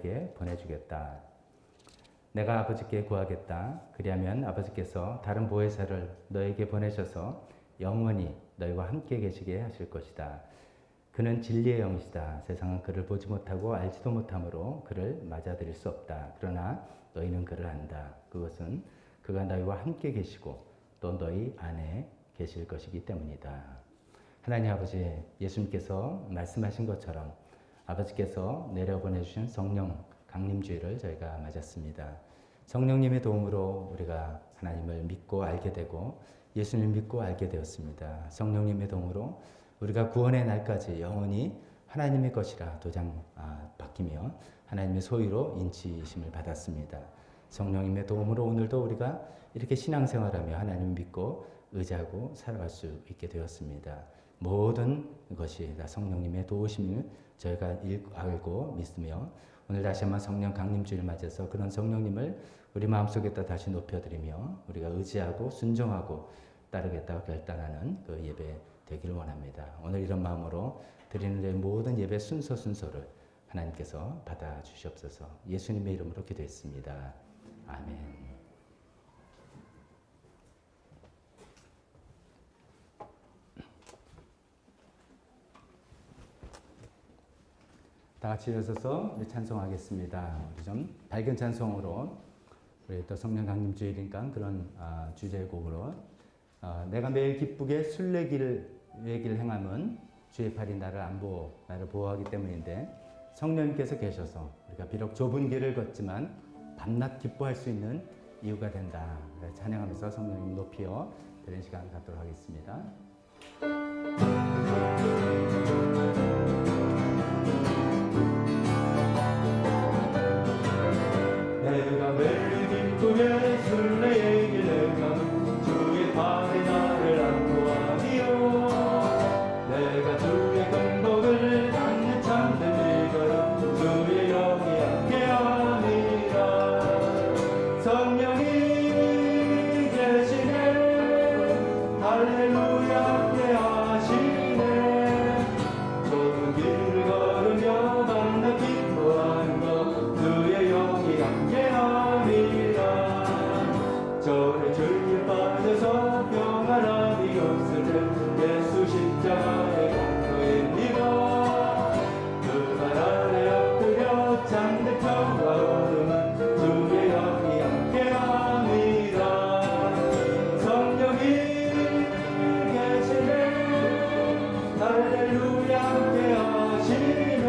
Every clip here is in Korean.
너에게 보내주겠다. 내가 아버지께 구하겠다. 그리하면 아버지께서 다른 보혜사를 너에게 보내셔서 영원히 너희와 함께 계시게 하실 것이다. 그는 진리의 영이시다. 세상은 그를 보지 못하고 알지도 못하므로 그를 맞아들일 수 없다. 그러나 너희는 그를 안다. 그것은 그가 너희와 함께 계시고 또 너희 안에 계실 것이기 때문이다. 하나님 아버지, 예수님께서 말씀하신 것처럼 아버지께서 내려보내주신 성령 강림주일을 저희가 맞았습니다. 성령님의 도움으로 우리가 하나님을 믿고 알게 되고 예수님을 믿고 알게 되었습니다. 성령님의 도움으로 우리가 구원의 날까지 영원히 하나님의 것이라 도장 바뀌며 하나님의 소유로 인치심을 받았습니다. 성령님의 도움으로 오늘도 우리가 이렇게 신앙생활하며 하나님을 믿고 의지하고 살아갈 수 있게 되었습니다. 모든 것이 다 성령님의 도우심을 저희가 알고 믿으며 오늘 다시 한번 성령 강림주일 맞아서 그런 성령님을 우리 마음속에다 다시 높여드리며 우리가 의지하고 순종하고 따르겠다고 결단하는 그 예배 되기를 원합니다. 오늘 이런 마음으로 드리는 모든 예배 순서를 하나님께서 받아주시옵소서. 예수님의 이름으로 기도했습니다. 아멘. 다 같이 일어서서 찬송하겠습니다. 우리 좀 밝은 찬송으로 우리 또 성령 강림주일이니까 그런 주제의 곡으로 내가 매일 기쁘게 순례길을 행함은 주의 팔이 나를 보호하기 때문인데 성령님께서 계셔서 우리가 비록 좁은 길을 걷지만 밤낮 기뻐할 수 있는 이유가 된다. 찬양하면서 성령님 높여 드리는 시간 갖도록 하겠습니다. 내가 매일 기쁘게 순례의 길을 가는 주의 팔이 나를 안보하리요. 내가 주의 공복을 닦는 참된 비결은 주의 영이 함께하니라. 성령이 계시네 할렐루야 함께하시네. 좁은 길을 걸으며 만나 기뻐하는 것 주의 영이 함께하니라. 저의 죄에 빠져서 평안함이 없을 때 예수 십자가의 공로입니다. 그 발 아래 엎드려 잠든 평화 얻음은 주의 영이 함께합니다. 성령이 계시네 할렐루야 함께하시네.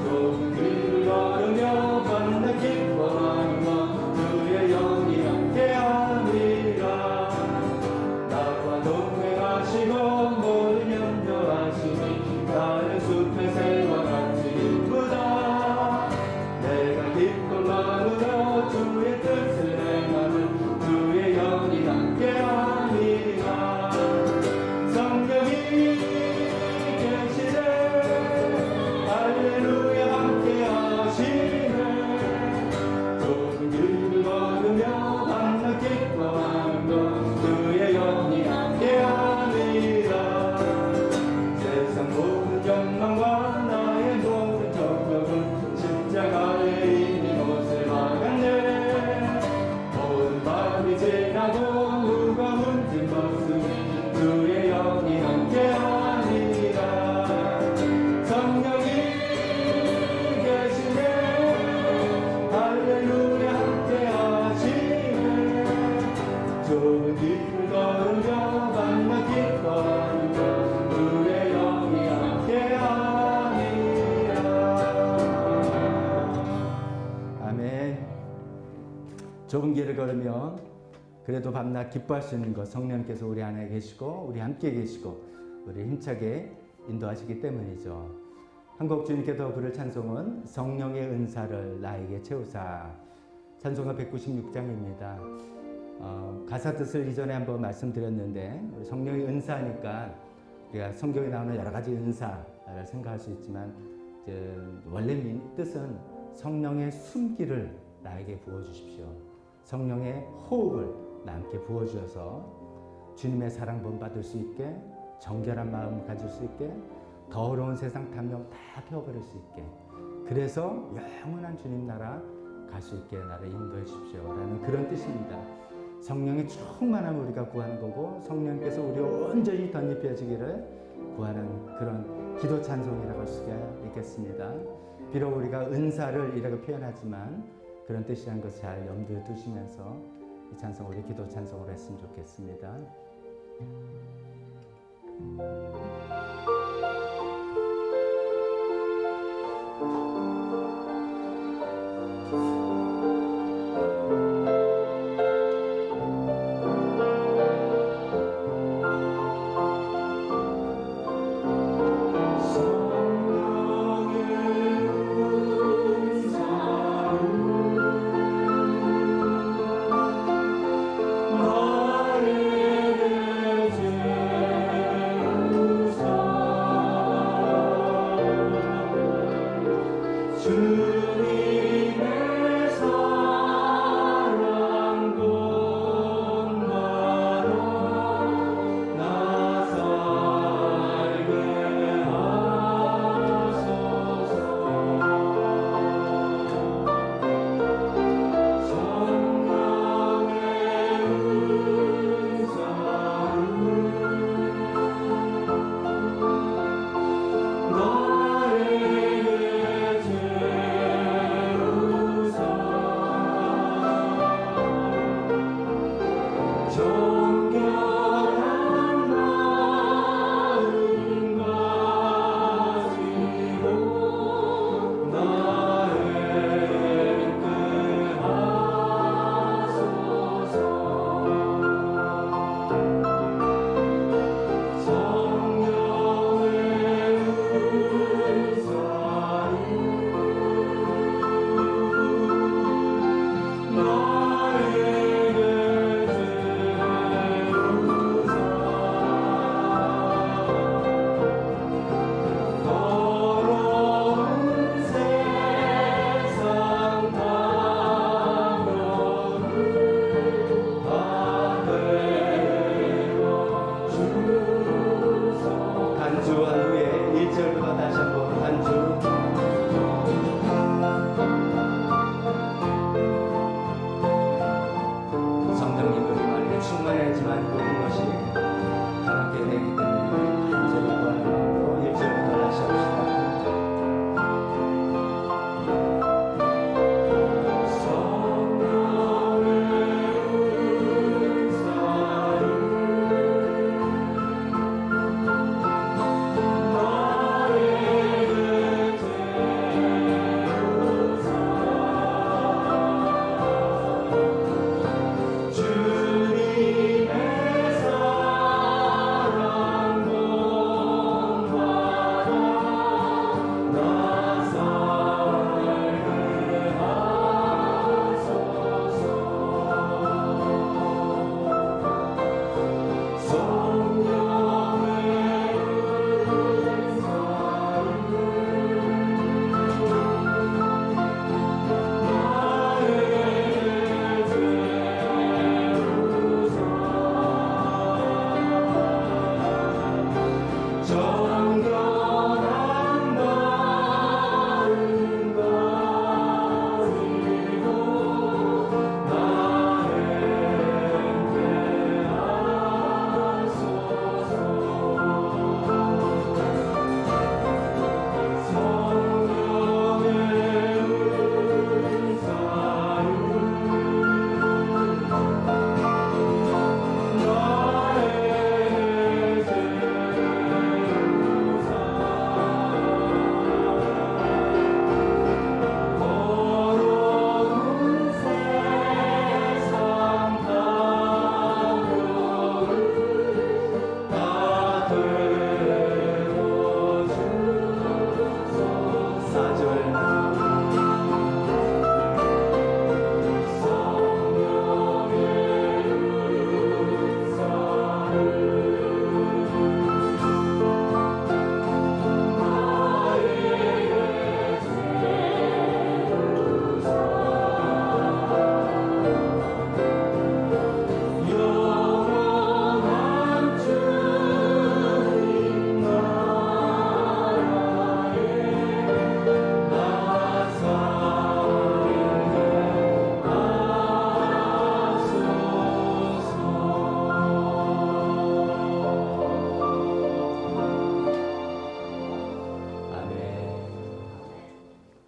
좁은 길을 걸으며 만나 기뻐하는 것 주의 영이 함께하니라. 나와 동행하시고 모든 염려하시니 나는 숲의 새와 같이 기쁘다. 내가 기쁜 마음으로 주의 뜻을 행하는 주의 영이 함께하니라. 성령이 계시네 할렐루야 함께하시네. 좁은 길을 걸으며 만나 기뻐하는 것 주의 영이 함께하니라. 세상 모든 욕망과 나의 모든 정욕은 십자가에 이미 못을 박았네. 모든 밤이 지나고 누가 문진 벗으니 주의 영이 함께하니라. 성령이 계시네 할렐루야 함께하시네. 좁은 길을 걸으며 만나 기뻐하는 것 주의 영이 함께하니라. 아멘. 좁은 길을 걸으며 그래도 밤낮 기뻐할 수 있는 것 성령님께서 우리 안에 계시고 우리 함께 계시고 우리 힘차게 인도하시기 때문이죠. 한국 주님께서 부를 찬송은 성령의 은사를 나에게 채우사. 찬송가 196장입니다. 가사 뜻을 이전에 한번 말씀드렸는데 우리 성령의 은사니까 우리가 성경에 나오는 여러 가지 은사를 생각할 수 있지만 원래 뜻은 성령의 숨기를 나에게 부어주십시오. 성령의 호흡을 나에게 부어주셔서 주님의 사랑 본받을 수 있게 정결한 마음을 가질 수 있게 더러운 세상 탐욕 다 태워버릴 수 있게, 그래서 영원한 주님 나라 갈 수 있게 나를 인도해 주십시오라는 그런 뜻입니다. 성령의 충만함을 우리가 구하는 거고, 성령께서 우리 온전히 덧입혀지기를 구하는 그런 기도 찬송이라고 할 수가 있겠습니다. 비록 우리가 은사를 이라고 표현하지만 그런 뜻이란 것을 잘 염두에 두시면서 이 찬송 우리 기도 찬송으로 했으면 좋겠습니다.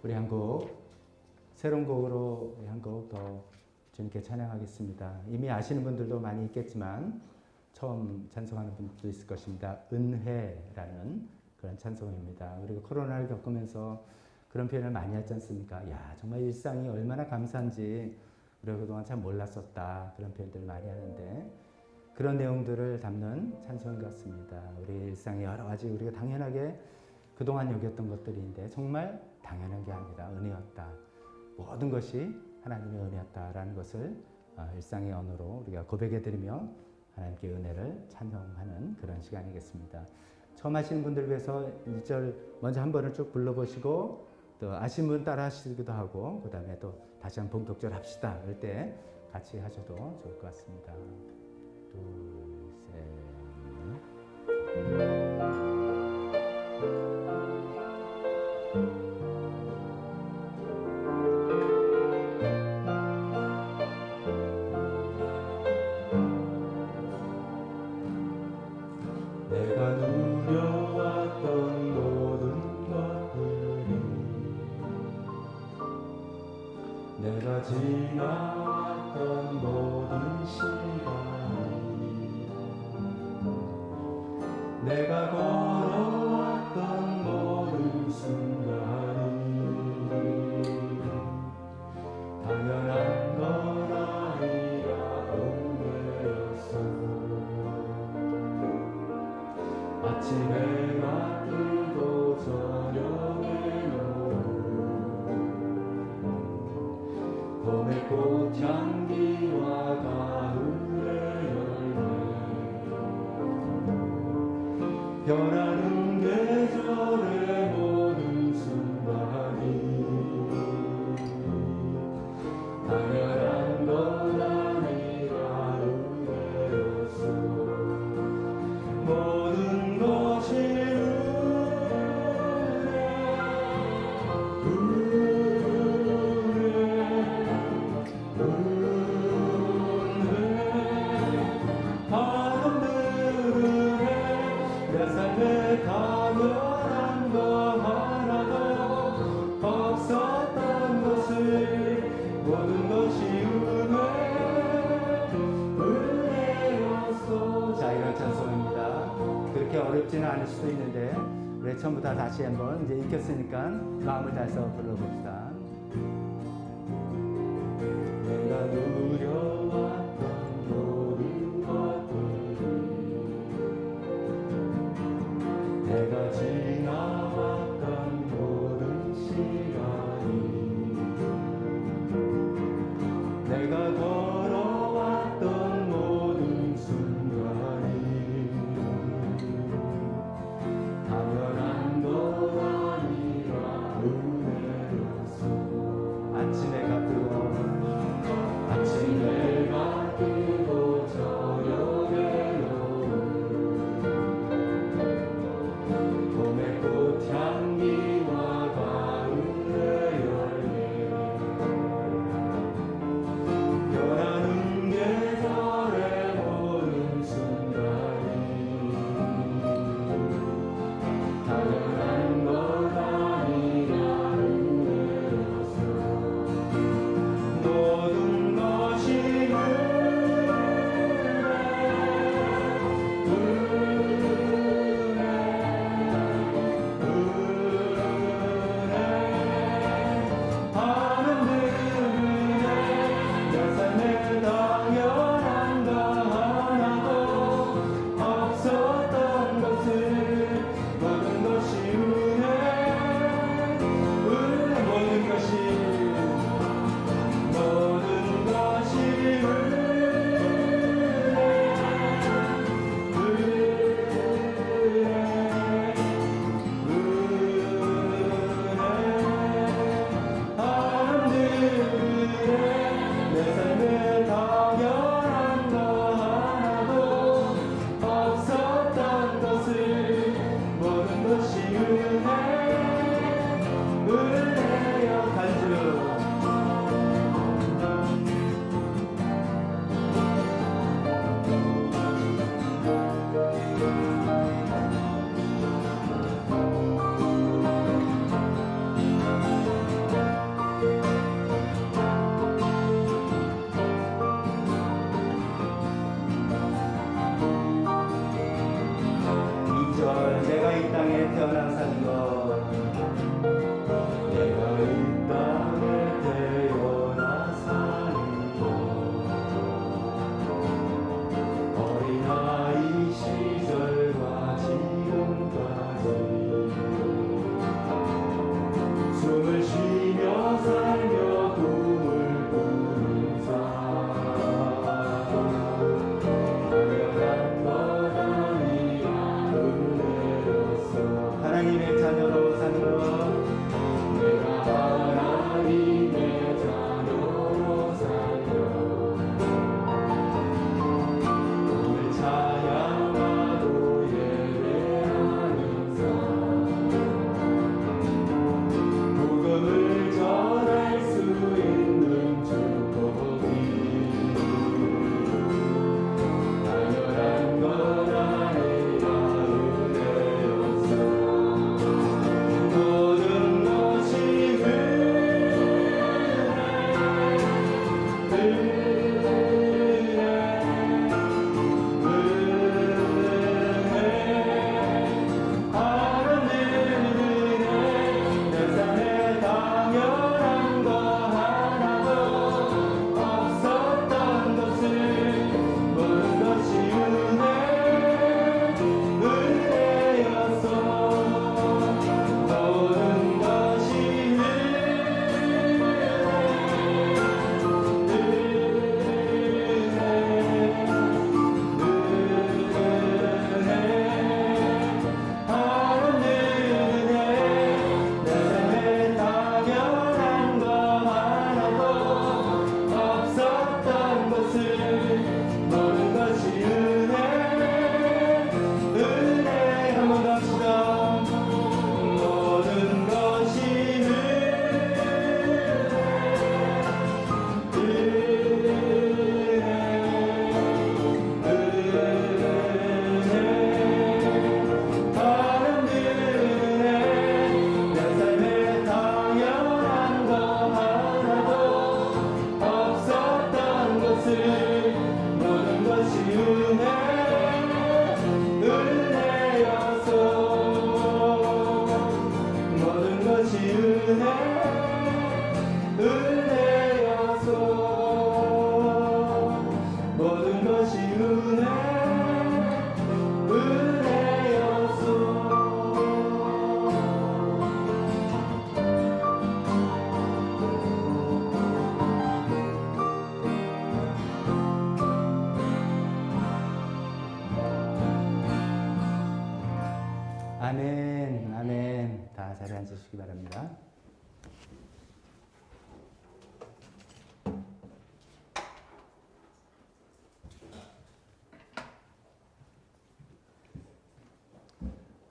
우리 한 곡 새로운 곡으로 한 곡 더 주님께 찬양하겠습니다. 이미 아시는 분들도 많이 있겠지만 처음 찬송하는 분들도 있을 것입니다. 은혜라는 그런 찬송입니다. 우리가 코로나를 겪으면서 그런 표현을 많이 하지 않습니까? 야, 정말 일상이 얼마나 감사한지 우리가 그동안 참 몰랐었다. 그런 표현들을 많이 하는데 그런 내용들을 담는 찬송인 것 같습니다. 우리 일상의 여러 가지 우리가 당연하게 그동안 여겼던 것들인데 정말 당연한 게 아니라 은혜였다. 모든 것이 하나님의 은혜였다라는 것을 일상의 언어로 우리가 고백해드리며 하나님께 은혜를 찬송하는 그런 시간이겠습니다. 처음 하시는 분들 위해서 1절 먼저 한 번을 쭉 불러보시고 또 아신 분 따라 하시기도 하고 그 다음에 또 다시 한번 본격적으로 합시다. 그럴 때 같이 하셔도 좋을 것 같습니다. 둘, 셋, 넷. 내가 누려왔던 모든 것들이 내가 지나왔던 모든 시간이 내가 걸어왔던 모든 순간이 당연한 건 아니라 은혜였어. 아침 해가 뜨고 저녁에 노을 봄의 꽃향기와 가을의 열매 변하는 계절의 모든 순간이 당연한 건 아니라 은혜였어. 모든 것이 바람들은 내 삶에 당연한 거 하나도 없었던 것을 모든 것이 은혜였어. 자, 이런 찬송입니다. 그렇게 어렵지는 않을 수도 있는데 우리 처음부터 다시 한번 이제 익혔으니까 마음을 다해서 불러봅시다. 내가 누려왔던 모든 것들이 내가 지나왔던 모든 시간이 내가 걸어왔던 모든 순간이 당연한 건 아니라 은혜였어. 아침에 가쁘고 아침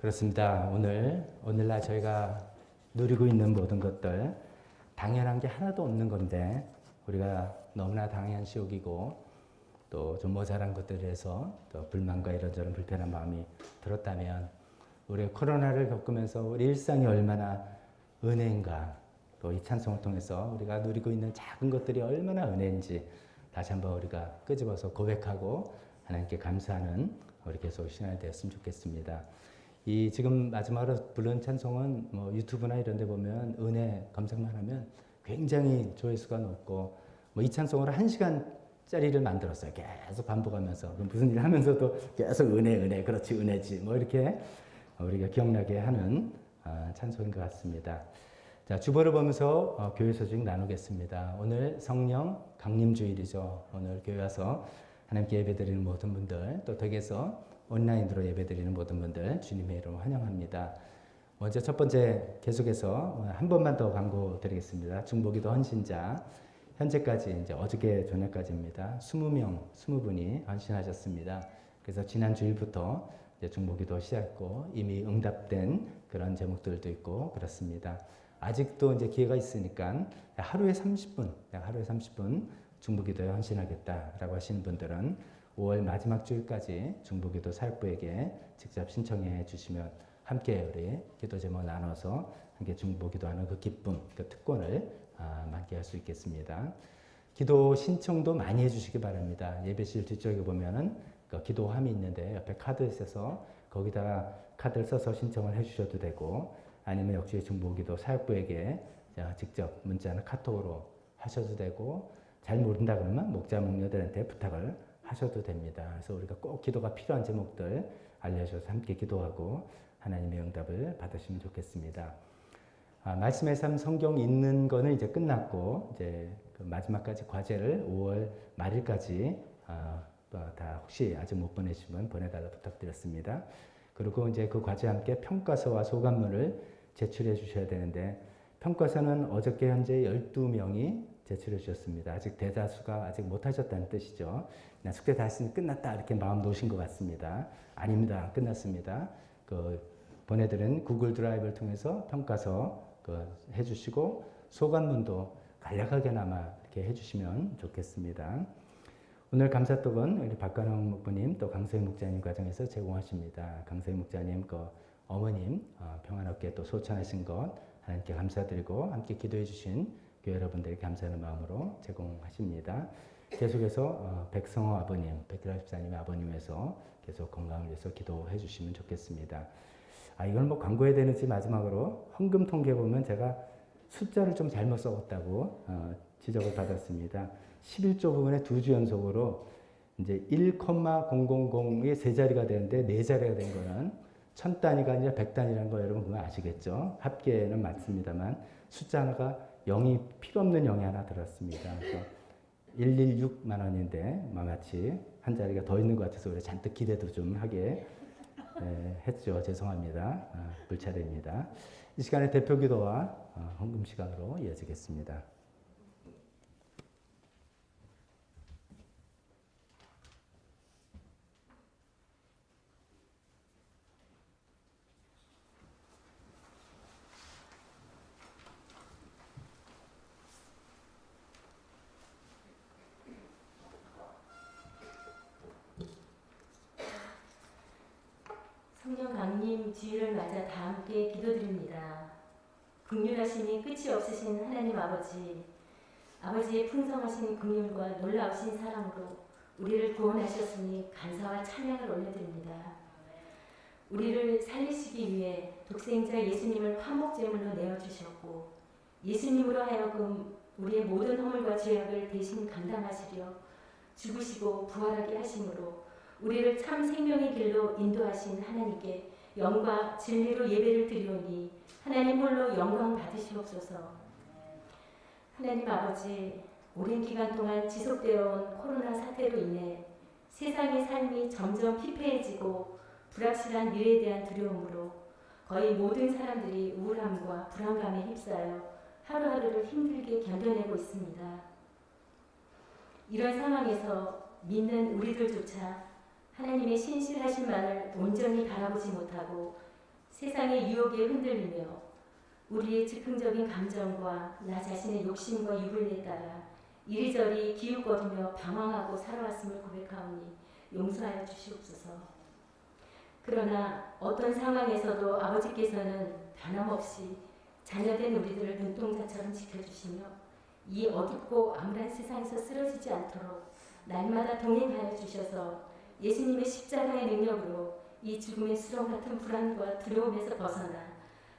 그렇습니다. 오늘날 저희가 누리고 있는 모든 것들 당연한 게 하나도 없는 건데 우리가 너무나 당연시 여기고 또 좀 모자란 것들에 대해서 또 불만과 이런저런 불편한 마음이 들었다면 우리 코로나를 겪으면서 우리 일상이 얼마나 은혜인가, 또 이 찬송을 통해서 우리가 누리고 있는 작은 것들이 얼마나 은혜인지 다시 한번 우리가 끄집어서 고백하고 하나님께 감사하는 우리 계속 시간이 되었으면 좋겠습니다. 이 지금 마지막으로 부른 찬송은 뭐 유튜브나 이런 데 보면 은혜 검색만 하면 굉장히 조회수가 높고 뭐 이 찬송으로 1시간짜리를 만들었어요. 계속 반복하면서 무슨 일 하면서도 계속 은혜 그렇지 은혜지 뭐 이렇게 우리가 기억나게 하는 찬송인 것 같습니다. 자, 주보를 보면서 교회 소식 나누겠습니다. 오늘 성령 강림주일이죠. 오늘 교회 와서 하나님께 예배드리는 모든 분들, 또 덕에서 온라인으로 예배드리는 모든 분들 주님의 이름으로 환영합니다. 먼저 첫 번째 계속해서 한 번만 더 광고 드리겠습니다. 중보기도 헌신자 현재까지 이제 어저께 저녁까지입니다. 20분이 헌신하셨습니다. 그래서 지난 주일부터 이제 중보기도 시작했고 이미 응답된 그런 제목들도 있고 그렇습니다. 아직도 이제 기회가 있으니까 하루에 30분 중보기도에 헌신하겠다라고 하시는 분들은 5월 마지막 주일까지 중보기도 사역부에게 직접 신청해 주시면 함께 우리 기도 제목 나눠서 함께 중보기도하는 그 기쁨, 그 특권을 만끽할 수 있겠습니다. 기도 신청도 많이 해주시기 바랍니다. 예배실 뒤쪽에 보면은 그 기도함이 있는데 옆에 카드 있어서 거기다가 카드를 써서 신청을 해주셔도 되고 아니면 역시 중보기도 사역부에게 직접 문자나 카톡으로 하셔도 되고 잘 모른다 그러면 목자 목녀들한테 부탁을 하셔도 됩니다. 그래서 우리가 꼭 기도가 필요한 제목들 알려주셔서 함께 기도하고 하나님의 응답을 받으시면 좋겠습니다. 말씀의 삶 성경 읽는 거는 이제 끝났고 이제 그 마지막까지 과제를 5월 말일까지 다 혹시 아직 못 보내시면 보내달라 부탁드렸습니다. 그리고 이제 그 과제와 함께 평가서와 소감문을 제출해 주셔야 되는데 평가서는 어저께 현재 12명이 제출해 주셨습니다. 아직 대다수가 아직 못 하셨다는 뜻이죠. 그냥 숙제 다 했으니 끝났다 이렇게 마음 놓으신 것 같습니다. 아닙니다. 끝났습니다. 그 보내드린 구글 드라이브를 통해서 평가서 해주시고 소감문도 간략하게나마 이렇게 해주시면 좋겠습니다. 오늘 감사톡은 우리 박관홍 목부님 또 강서희 목자님 과정에서 제공하십니다. 강서희 목자님 그 어머님 평안롭게 또 소천하신 것 하나님께 감사드리고 함께 기도해 주신 교회 여러분들에게 감사하는 마음으로 제공하십니다. 계속해서 백성호 아버님, 백기라 집사님의 아버님에서 계속 건강을 위해서 기도해 주시면 좋겠습니다. 이걸 뭐 광고해야 되는지 마지막으로 헌금 통계 보면 제가 숫자를 좀 잘못 써왔다고 지적을 받았습니다. 11조 부분에 2주 연속으로 이제 1,000이 세 자리가 되는데 네 자리가 된 거는 1000단위가 아니라 100단위라는 거 여러분 그거 아시겠죠? 합계는 맞습니다만 숫자 하나가 0이 필요 없는 0이 하나 들었습니다. 그래서 116만 원인데 마치 한 자리가 더 있는 것 같아서 우리 잔뜩 기대도 좀 하게 했죠. 죄송합니다. 불차례입니다. 이 시간에 대표 기도와 헌금 시간으로 이어지겠습니다. 성령 강림 주일을 맞아 다 함께 기도드립니다. 긍휼하심이 끝이 없으신 하나님 아버지의 풍성하신 긍휼과 놀라우신 사랑으로 우리를 구원하셨으니 감사와 찬양을 올려드립니다. 우리를 살리시기 위해 독생자 예수님을 화목제물로 내어주셨고 예수님으로 하여금 우리의 모든 허물과 죄악을 대신 감당하시려 죽으시고 부활하게 하심으로 우리를 참 생명의 길로 인도하신 하나님께 영과 진리로 예배를 드리오니 하나님 홀로 영광 받으시옵소서. 하나님 아버지, 오랜 기간 동안 지속되어 온 코로나 사태로 인해 세상의 삶이 점점 피폐해지고 불확실한 미래에 대한 두려움으로 거의 모든 사람들이 우울함과 불안감에 휩싸여 하루하루를 힘들게 견뎌내고 있습니다. 이런 상황에서 믿는 우리들조차 하나님의 신실하신 만을 온전히 바라보지 못하고 세상의 유혹에 흔들리며 우리의 즉흥적인 감정과 나 자신의 욕심과 유불리에 따라 이리저리 기웃거리며 방황하고 살아왔음을 고백하오니 용서하여 주시옵소서. 그러나 어떤 상황에서도 아버지께서는 변함없이 자녀된 우리들을 눈동자처럼 지켜주시며 이 어둡고 암울한 세상에서 쓰러지지 않도록 날마다 동행하여 주셔서 예수님의 십자가의 능력으로 이 죽음의 수렁 같은 불안과 두려움에서 벗어나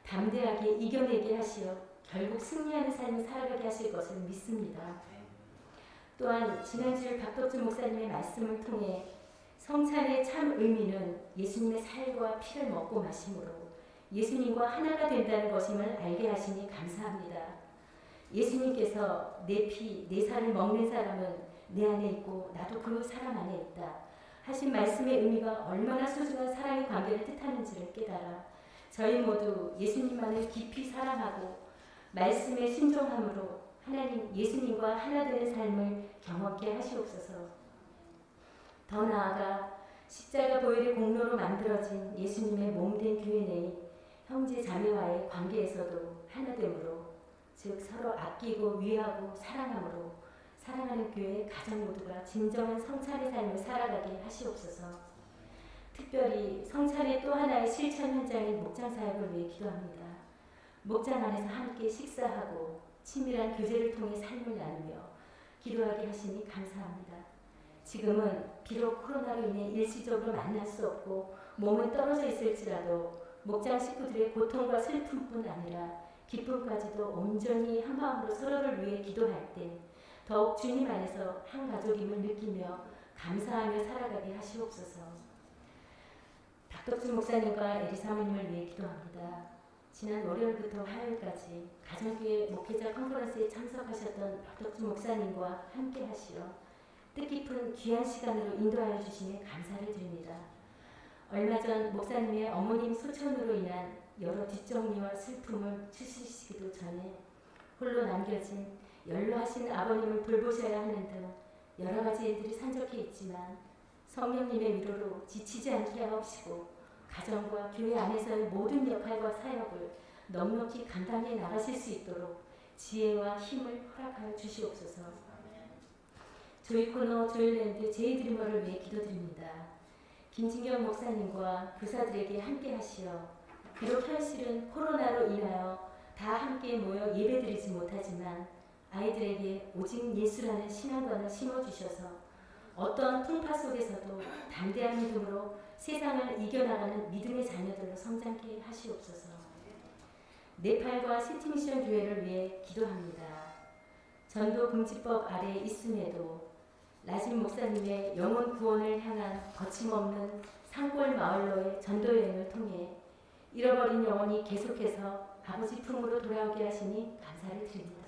담대하게 이겨내게 하시어 결국 승리하는 삶을 살아가게 하실 것을 믿습니다. 또한 지난주 박덕주 목사님의 말씀을 통해 성찬의 참 의미는 예수님의 살과 피를 먹고 마심으로 예수님과 하나가 된다는 것임을 알게 하시니 감사합니다. 예수님께서 내 피, 내 살을 먹는 사람은 내 안에 있고 나도 그 사람 안에 있다 하신 말씀의 의미가 얼마나 소중한 사랑의 관계를 뜻하는지를 깨달아 저희 모두 예수님만을 깊이 사랑하고 말씀에 순종함으로 하나님 예수님과 하나 되는 삶을 경험케 하시옵소서. 더 나아가 십자가 보혈의 공로로 만들어진 예수님의 몸된 교회 내의 형제 자매와의 관계에서도 하나됨으로 즉 서로 아끼고 위하고 사랑함으로 사랑하는 교회 가정 모두가 진정한 성찬의 삶을 살아가게 하시옵소서. 특별히 성찬의 또 하나의 실천 현장인 목장 사역을 위해 기도합니다. 목장 안에서 함께 식사하고 친밀한 교제를 통해 삶을 나누며 기도하게 하시니 감사합니다. 지금은 비록 코로나로 인해 일시적으로 만날 수 없고 몸은 떨어져 있을지라도 목장 식구들의 고통과 슬픔뿐 아니라 기쁨까지도 온전히 한 마음으로 서로를 위해 기도할 때 더욱 주님 안에서 한 가족임을 느끼며 감사하며 살아가게 하시옵소서. 박덕준 목사님과 에리 사모님을 위해 기도합니다. 지난 월요일부터 화요일까지 가정교회 목회자 컨퍼런스에 참석하셨던 박덕준 목사님과 함께 하시어 뜻깊은 귀한 시간으로 인도하여 주시니 감사를 드립니다. 얼마 전 목사님의 어머님 소천으로 인한 여러 뒷정리와 슬픔을 추스리시기도 전에 홀로 남겨진 연로하신 아버님을 돌보셔야 하는 등 여러 가지 일들이 산적해 있지만 성령님의 위로로 지치지 않게 하옵시고 가정과 교회 안에서의 모든 역할과 사역을 넉넉히 감당해 나가실 수 있도록 지혜와 힘을 허락하여 주시옵소서. 조이코너 조일랜드 제이드리머를 위해 기도드립니다. 김진경 목사님과 교사들에게 함께 하시어 비록 현실은 코로나로 인하여 다 함께 모여 예배드리지 못하지만 아이들에게 오직 예수라는 신앙관을 심어주셔서 어떤 풍파 속에서도 담대한 믿음으로 세상을 이겨나가는 믿음의 자녀들로 성장케 하시옵소서. 네팔과 시티미션 교회를 위해 기도합니다. 전도 금지법 아래에 있음에도 라진 목사님의 영혼 구원을 향한 거침없는 산골 마을로의 전도 여행을 통해 잃어버린 영혼이 계속해서 아버지 품으로 돌아오게 하시니 감사를 드립니다.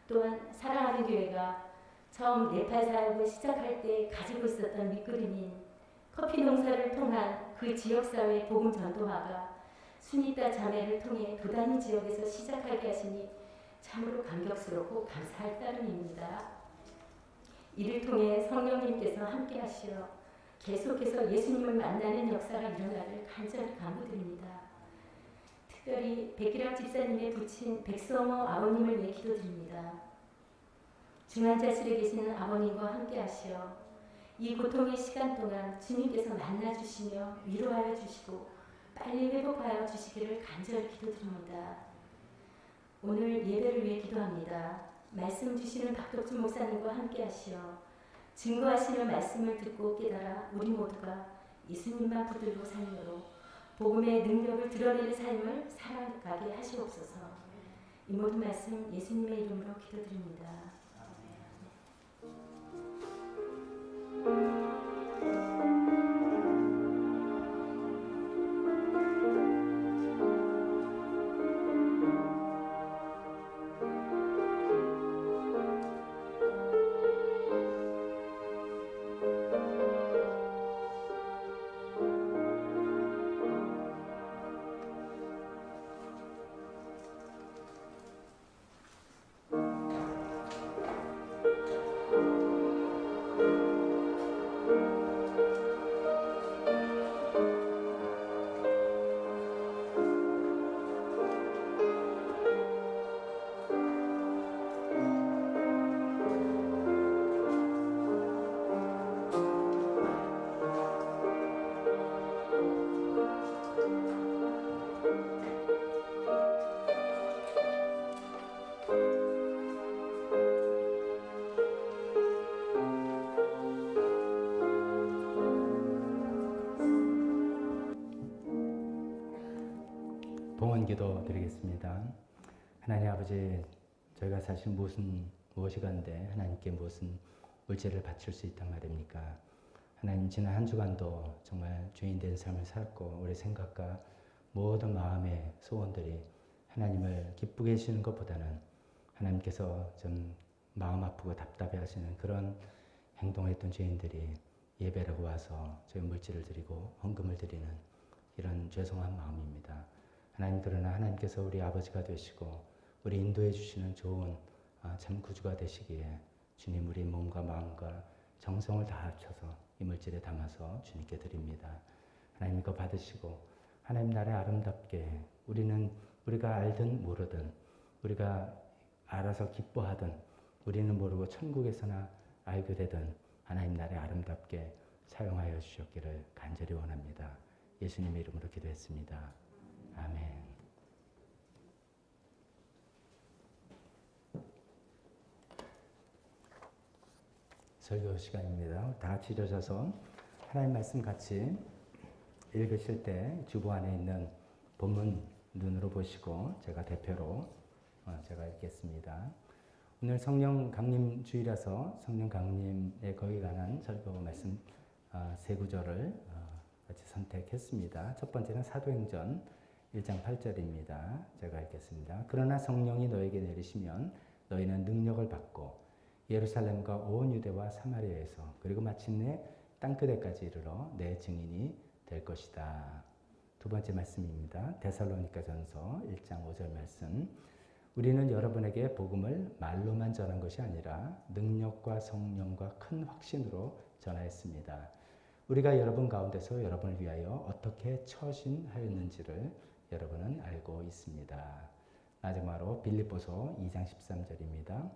또한 사랑하는 교회가 처음 네팔 사역을 시작할 때 가지고 있었던 밑그림인 커피 농사를 통한 그 지역사회 복음 전도화가 순이따 자매를 통해 도단위 지역에서 시작하게 하시니 참으로 감격스럽고 감사할 따름입니다. 이를 통해 성령님께서 함께 하시어 계속해서 예수님을 만나는 역사가 일어나를 간절히 간구드립니다. 특별히 백기락 집사님의 부친 백성호 아버님을 위해 기도드립니다. 중환자실에 계시는 아버님과 함께 하시어 이 고통의 시간 동안 주님께서 만나주시며 위로하여 주시고 빨리 회복하여 주시기를 간절히 기도드립니다. 오늘 예배를 위해 기도합니다. 말씀 주시는 박덕준 목사님과 함께 하시어 증거하시는 말씀을 듣고 깨달아 우리 모두가 예수님만 붙들고 삶으로 복음의 능력을 드러내는 삶을 살아가게 하시옵소서. 이 모든 말씀 예수님의 이름으로 기도드립니다. 한번 기도 드리겠습니다. 하나님 아버지, 저희가 사실 무엇이 간데 하나님께 무슨 물질을 바칠 수 있단 말입니까? 하나님, 지난 한 주간도 정말 주인된 삶을 살았고 우리 생각과 모든 마음의 소원들이 하나님을 기쁘게 해주시는 것보다는 하나님께서 좀 마음 아프고 답답해 하시는 그런 행동했던 죄인들이 예배라고 와서 저희 물질을 드리고 헌금을 드리는 이런 죄송한 마음입니다. 하나님, 그러나 하나님께서 우리 아버지가 되시고 우리 인도해 주시는 좋은 참 구주가 되시기에 주님, 우리 몸과 마음과 정성을 다 합쳐서 이 물질에 담아서 주님께 드립니다. 하나님, 이거 받으시고 하나님 나라에 아름답게 우리가 알든 모르든 우리가 알아서 기뻐하든 우리는 모르고 천국에서나 알게 되든 하나님 나라에 아름답게 사용하여 주셨기를 간절히 원합니다. 예수님의 이름으로 기도했습니다. 아멘. 설교 시간입니다. 다 같이 일어서서 하나님 말씀 같이 읽으실 때 주보 안에 있는 본문 눈으로 보시고 제가 대표로 제가 읽겠습니다. 오늘 성령 강림 주일이라서 성령 강림에 거기 관한 설교 말씀 세 구절을 같이 선택했습니다. 첫 번째는 사도행전 1장 8절입니다. 제가 읽겠습니다. 그러나 성령이 너에게 내리시면 너희는 능력을 받고 예루살렘과 온 유대와 사마리아에서 그리고 마침내 땅끝에까지 이르러 내 증인이 될 것이다. 두 번째 말씀입니다. 데살로니가전서 1장 5절 말씀. 우리는 여러분에게 복음을 말로만 전한 것이 아니라 능력과 성령과 큰 확신으로 전하였습니다. 우리가 여러분 가운데서 여러분을 위하여 어떻게 처신하였는지를 여러분은 알고 있습니다. 마지막으로 빌립보서 2장 13절입니다.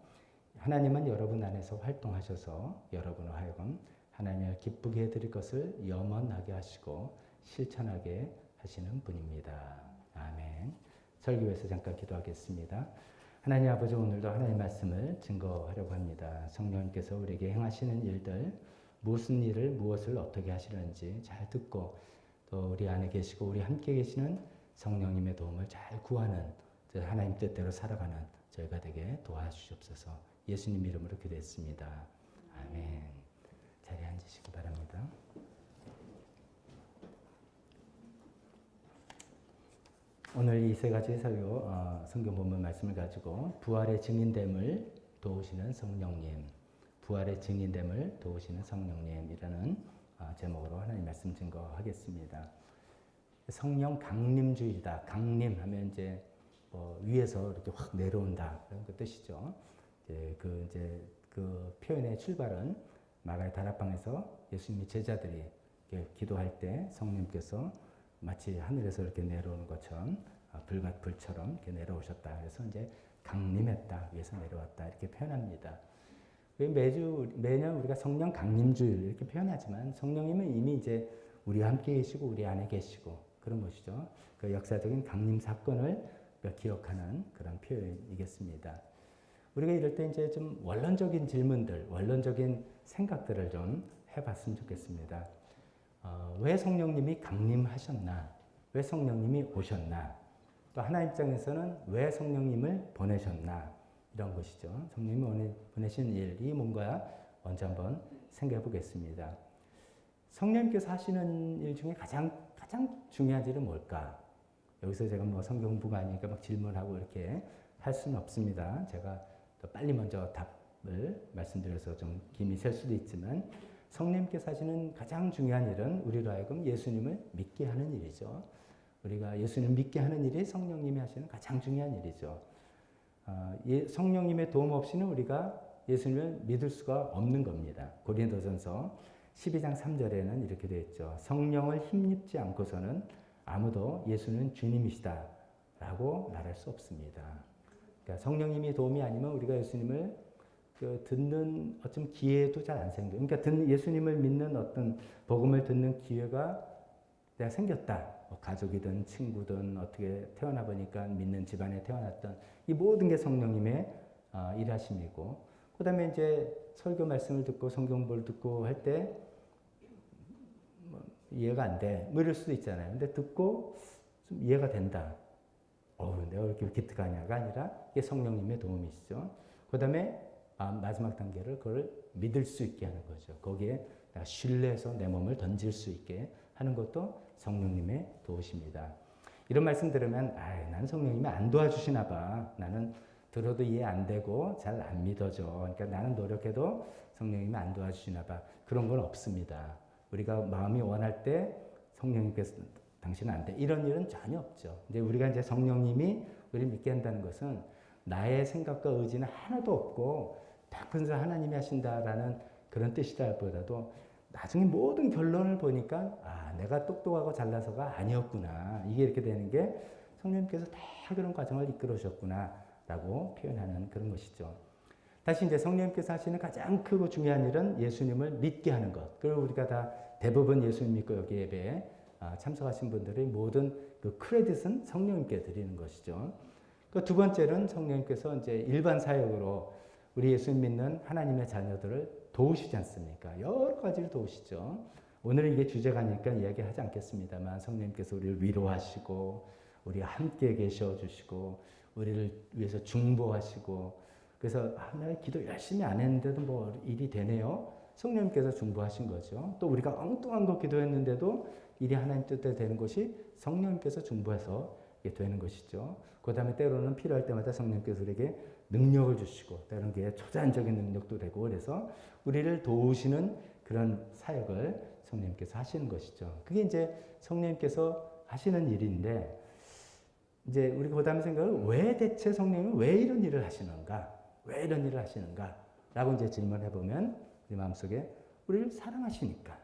하나님은 여러분 안에서 활동하셔서 여러분을 하여금 하나님을 기쁘게 해드릴 것을 염원하게 하시고 실천하게 하시는 분입니다. 아멘. 설교에서 잠깐 기도하겠습니다. 하나님 아버지, 오늘도 하나님의 말씀을 증거하려고 합니다. 성령님께서 우리에게 행하시는 일들, 무슨 일을 무엇을 어떻게 하시는지 잘 듣고 또 우리 안에 계시고 우리 함께 계시는 성령님의 도움을 잘 구하는 하나님 뜻대로 살아가는 저희가 되게 도와주시옵소서. 예수님 이름으로 기도했습니다. 아멘. 자리에 앉으시기 바랍니다. 오늘 이 세 가지 설교 성경 본문 말씀을 가지고 부활의 증인됨을 도우시는 성령님, 부활의 증인됨을 도우시는 성령님이라는 제목으로 하나님 말씀 증거하겠습니다. 성령 강림주의다. 강림하면 이제 위에서 이렇게 확 내려온다 그런 그 뜻이죠. 그 표현의 출발은 마가의 다락방에서 예수님의 제자들이 기도할 때 성령님께서 마치 하늘에서 이렇게 내려오는 것처럼 불처럼 이렇게 내려오셨다. 그래서 이제 강림했다, 위에서 내려왔다 이렇게 표현합니다. 매년 우리가 성령 강림주일 이렇게 표현하지만 성령님은 이미 이제 우리와 함께 계시고 우리 안에 계시고 그런 것이죠. 그 역사적인 강림 사건을 기억하는 그런 표현이겠습니다. 우리가 이럴 때 이제 좀 원론적인 질문들, 원론적인 생각들을 좀 해봤으면 좋겠습니다. 왜 성령님이 강림하셨나? 왜 성령님이 오셨나? 또 하나님 입장에서는 왜 성령님을 보내셨나? 이런 것이죠. 성령님이 보내신 일이 뭔가 먼저 한번 생각해 보겠습니다. 성령님께서 하시는 일 중에 가장 중요한 일은 뭘까? 여기서 제가 뭐 성경 공부가 아니니까 막 질문하고 이렇게 할 수는 없습니다. 제가 더 빨리 먼저 답을 말씀드려서 좀 김이 셀 수도 있지만 성령님께서 하시는 가장 중요한 일은 우리로 하여금 예수님을 믿게 하는 일이죠. 우리가 예수님을 믿게 하는 일이 성령님이 하시는 가장 중요한 일이죠. 성령님의 도움 없이는 우리가 예수님을 믿을 수가 없는 겁니다. 고린도전서 12장 3절에는 이렇게 되어 있죠. 성령을 힘입지 않고서는 아무도 예수는 주님이시다 라고 말할 수 없습니다. 그러니까 성령님이 도움이 아니면 우리가 예수님을 듣는 어쩜 기회도 잘 안 생겨요. 그러니까 예수님을 믿는 어떤 복음을 듣는 기회가 내가 생겼다. 뭐 가족이든 친구든 어떻게 태어나 보니까 믿는 집안에 태어났던 이 모든 게 성령님의 일하심이고, 그 다음에 이제 설교 말씀을 듣고 성경 공부를 듣고 할 때 뭐 이해가 안 돼. 뭐 이럴 수도 있잖아요. 근데 듣고 좀 이해가 된다. 내가 왜 이렇게 기특하냐가 아니라 이게 성령님의 도움이시죠. 그 다음에 마지막 단계를 그걸 믿을 수 있게 하는 거죠. 거기에 내가 신뢰해서 내 몸을 던질 수 있게 하는 것도 성령님의 도우십니다. 이런 말씀 들으면 나는 성령님이 안 도와주시나 봐. 나는 들어도 이해 안 되고 잘 안 믿어져. 그러니까 나는 노력해도 성령님이 안 도와주시나 봐. 그런 건 없습니다. 우리가 마음이 원할 때 성령님께서 당신은 안 돼. 이런 일은 전혀 없죠. 이제 우리가 이제 성령님이 우리를 믿게 한다는 것은 나의 생각과 의지는 하나도 없고 100% 하나님이 하신다라는 그런 뜻이다보다도 나중에 모든 결론을 보니까 내가 똑똑하고 잘나서가 아니었구나. 이게 이렇게 되는 게 성령님께서 다 그런 과정을 이끌어 주셨구나라고 표현하는 그런 것이죠. 다시 이제 성령님께서 하시는 가장 크고 중요한 일은 예수님을 믿게 하는 것. 그리고 우리가 다 대부분 예수님 믿고 여기 예배에 참석하신 분들의 모든 그 크레딧은 성령님께 드리는 것이죠. 그 두 번째는 성령님께서 이제 일반 사역으로 우리 예수님 믿는 하나님의 자녀들을 도우시지 않습니까? 여러 가지를 도우시죠. 오늘은 이게 주제가 아니니까 이야기하지 않겠습니다만 성령님께서 우리를 위로하시고 우리와 함께 계셔 주시고 우리를 위해서 중보하시고 그래서 내가 기도 열심히 안 했는데도 뭐 일이 되네요. 성령님께서 중보하신 거죠. 또 우리가 엉뚱한 거 기도했는데도 일이 하나님 뜻대로 되는 것이 성령님께서 중보해서 이게 되는 것이죠. 그 다음에 때로는 필요할 때마다 성령님께서 우리에게 능력을 주시고 때로는 그게 초자연적인 능력도 되고 그래서 우리를 도우시는 그런 사역을 성령님께서 하시는 것이죠. 그게 이제 성령님께서 하시는 일인데 이제 우리가 그 다음에 생각을 왜 대체 성령님은 왜 이런 일을 하시는가? 왜 이런 일을 하시는가? 라고 이제 질문해 보면 우리 마음속에 우리를 사랑하시니까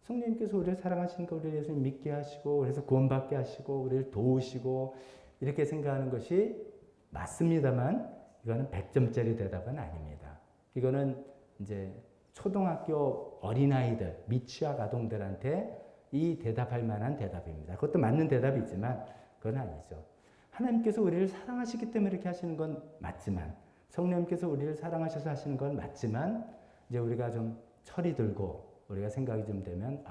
성령님께서 우리를 사랑하시니까 우리를 예수님 믿게 하시고 그래서 구원받게 하시고 우리를 도우시고 이렇게 생각하는 것이 맞습니다만 이거는 100점짜리 대답은 아닙니다. 이거는 이제 초등학교 어린아이들, 미취학 아동들한테 이 대답할 만한 대답입니다. 그것도 맞는 대답이지만 그건 아니죠. 하나님께서 우리를 사랑하시기 때문에 이렇게 하시는 건 맞지만 성령님께서 우리를 사랑하셔서 하시는 건 맞지만 이제 우리가 좀 철이 들고 우리가 생각이 좀 되면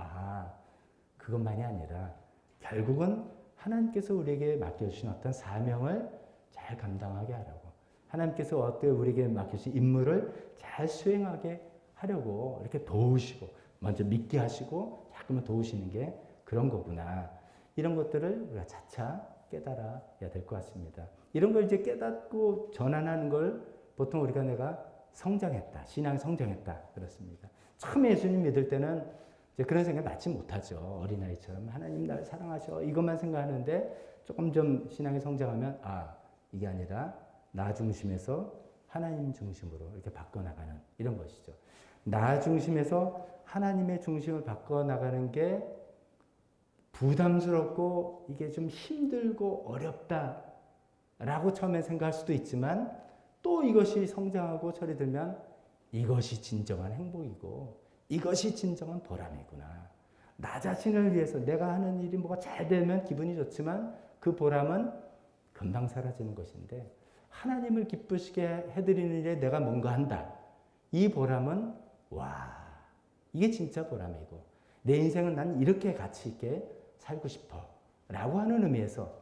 그것만이 아니라 결국은 하나님께서 우리에게 맡겨주신 어떤 사명을 잘 감당하게 하라고 하나님께서 어떻게 우리에게 맡겨주신 임무를 잘 수행하게 하려고 이렇게 도우시고 먼저 믿게 하시고 자꾸만 도우시는 게 그런 거구나. 이런 것들을 우리가 차차 깨달아야 될 것 같습니다. 이런 걸 이제 깨닫고 전환하는 걸 보통 우리가 내가 성장했다. 신앙이 성장했다. 그렇습니다. 처음에 예수님 믿을 때는 이제 그런 생각 맞지 못하죠. 어린아이처럼 하나님 날 사랑하셔. 이것만 생각하는데 조금 좀 신앙이 성장하면 이게 아니라 나 중심에서 하나님 중심으로 이렇게 바꿔나가는 이런 것이죠. 나 중심에서 하나님의 중심을 바꿔나가는 게 부담스럽고 이게 좀 힘들고 어렵다라고 처음에 생각할 수도 있지만 또 이것이 성장하고 철이 들면 이것이 진정한 행복이고 이것이 진정한 보람이구나. 나 자신을 위해서 내가 하는 일이 뭐가 잘 되면 기분이 좋지만 그 보람은 금방 사라지는 것인데 하나님을 기쁘시게 해드리는 일에 내가 뭔가 한다. 이 보람은 이게 진짜 보람이고 내 인생은 난 이렇게 가치 있게 살고 싶어 라고 하는 의미에서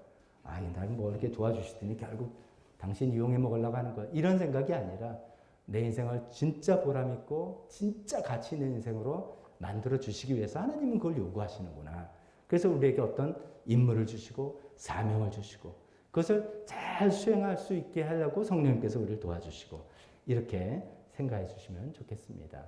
나는 뭐 이렇게 도와주시더니 결국 당신 이용해 먹으려고 하는 거야. 이런 생각이 아니라 내 인생을 진짜 보람있고 진짜 가치 있는 인생으로 만들어 주시기 위해서 하나님은 그걸 요구하시는구나. 그래서 우리에게 어떤 임무를 주시고 사명을 주시고 그것을 잘 수행할 수 있게 하려고 성령님께서 우리를 도와주시고 이렇게 생각해 주시면 좋겠습니다.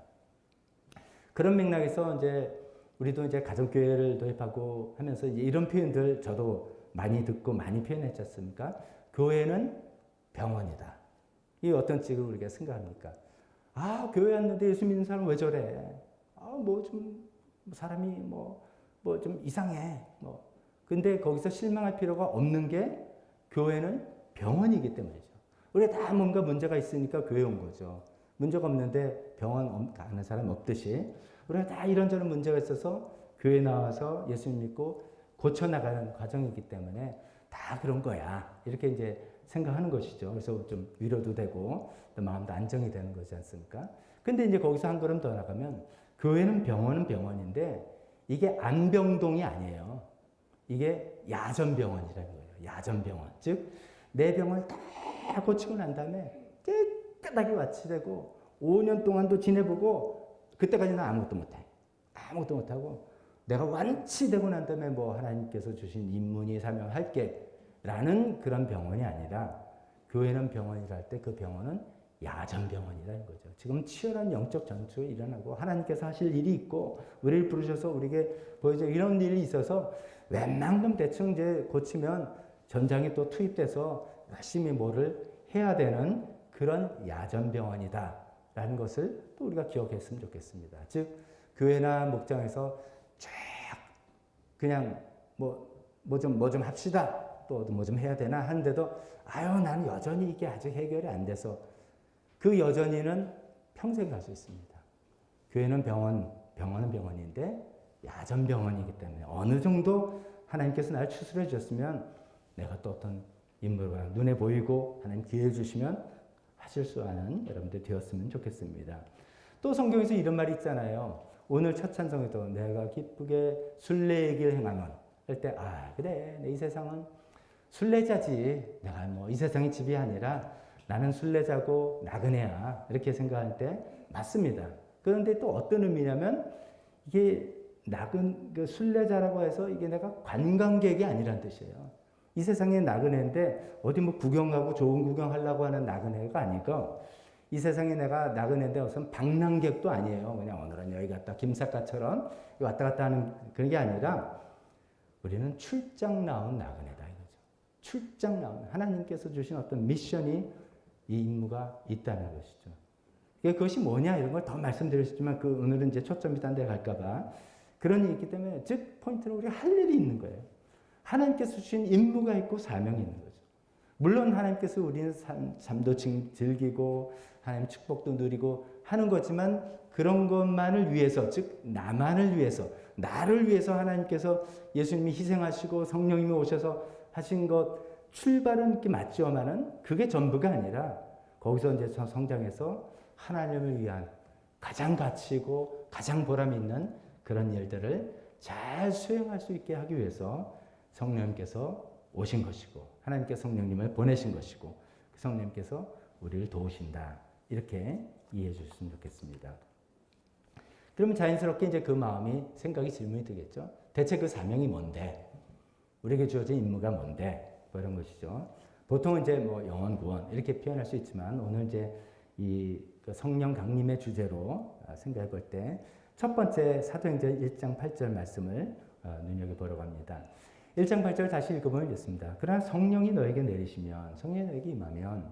그런 맥락에서 이제 우리도 이제 가정교회를 도입하고 하면서 이제 이런 표현들 저도 많이 듣고 많이 표현했지 않습니까? 교회는 병원이다. 이 어떤 식으로 우리가 생각합니까? 교회 왔는데 예수 믿는 사람 왜 저래? 사람이 좀 이상해. 근데 거기서 실망할 필요가 없는 게 교회는 병원이기 때문이죠. 우리가 다 뭔가 문제가 있으니까 교회 온 거죠. 문제가 없는데 병원 가는 사람 없듯이 우리가 다 이런저런 문제가 있어서 교회 나와서 예수님 믿고 고쳐나가는 과정이기 때문에 다 그런 거야. 이렇게 이제 생각하는 것이죠. 그래서 좀 위로도 되고 또 마음도 안정이 되는 거지 않습니까? 근데 이제 거기서 한 걸음 더 나가면 교회는 병원은 병원인데 이게 안병동이 아니에요. 이게 야전병원이라는 거예요. 야전병원. 즉, 내 병을 다 고치고 난 다음에 깨끗하게 완치되고 5년 동안도 지내보고 그때까지는 아무것도 못해. 아무것도 못하고 내가 완치되고 난 다음에 뭐 하나님께서 주신 임무니 사명할게 라는 그런 병원이 아니라 교회는 병원이라 할 때 그 병원은 야전병원이라는 거죠. 지금 치열한 영적 전투가 일어나고 하나님께서 하실 일이 있고 우리를 부르셔서 우리에게 보여줘 이런 일이 있어서 웬만큼 대충 이제 고치면 전장에 또 투입돼서 열심히 뭐를 해야 되는 그런 야전병원이다라는 것을 또 우리가 기억했으면 좋겠습니다. 즉 교회나 목장에서 쫙 그냥 뭐 좀 합시다. 또 뭐 좀 해야 되나 하는데도 아유 나는 여전히 이게 아직 해결이 안 돼서 그 여전히는 평생 갈 수 있습니다. 교회는 병원은 병원인데 야전병원이기 때문에 어느 정도 하나님께서 나를 추스려 주셨으면 내가 또 어떤 인물과 눈에 보이고 하나님 기회 주시면 하실 수 있는 여러분들 되었으면 좋겠습니다. 또 성경에서 이런 말이 있잖아요. 오늘 첫 찬송에도 내가 기쁘게 순례의 길 행하면 할 때 그래 이 세상은 순례자지 내가 뭐 이 세상이 집이 아니라 나는 순례자고 나그네야 이렇게 생각할 때 맞습니다. 그런데 또 어떤 의미냐면 이게 그 순례자라고 해서 이게 내가 관광객이 아니란 뜻이에요. 이 세상에 나그네인데 어디 뭐 구경 가고 좋은 구경 하려고 하는 나그네가 아니고 이 세상에 내가 나그네인데 무슨 방랑객도 아니에요. 그냥 오늘은 여기 갔다 김삿갓처럼 왔다 갔다 하는 그런 게 아니라 우리는 출장 나온 나그네다 이거죠. 출장 나온 하나님께서 주신 어떤 미션이 이 임무가 있다는 것이죠. 그것이 뭐냐 이런 걸 더 말씀드렸지만 오늘은 이제 초점이 딴 데 갈까봐 그런 일이 있기 때문에 즉 포인트는 우리가 할 일이 있는 거예요. 하나님께서 주신 임무가 있고 사명이 있는 거죠. 물론 하나님께서 우리는 삶도 즐기고 하나님 축복도 누리고 하는 거지만 그런 것만을 위해서 즉 나만을 위해서 나를 위해서 하나님께서 예수님이 희생하시고 성령님이 오셔서 하신 것 출발은 이렇게 맞지만은 그게 전부가 아니라 거기서 이제 성장해서 하나님을 위한 가장 가치 있고 가장 보람 있는 그런 일들을 잘 수행할 수 있게 하기 위해서 성령님께서 오신 것이고 하나님께서 성령님을 보내신 것이고 그 성령님께서 우리를 도우신다. 이렇게 이해해 주셨으면 좋겠습니다. 그러면 자연스럽게 이제 그 마음이 생각이 질문이 되겠죠. 대체 그 사명이 뭔데? 우리에게 주어진 임무가 뭔데? 뭐 이런 것이죠. 보통은 이제 뭐 영혼 구원 이렇게 표현할 수 있지만 오늘 이제 이 성령 강림의 주제로 생각해 볼 때 첫 번째 사도행전 1장 8절 말씀을 눈여겨보려고 합니다. 1장 8절 다시 읽어보면 이렇습니다. 그러나 성령이 너에게 내리시면 성령이 너에게 임하면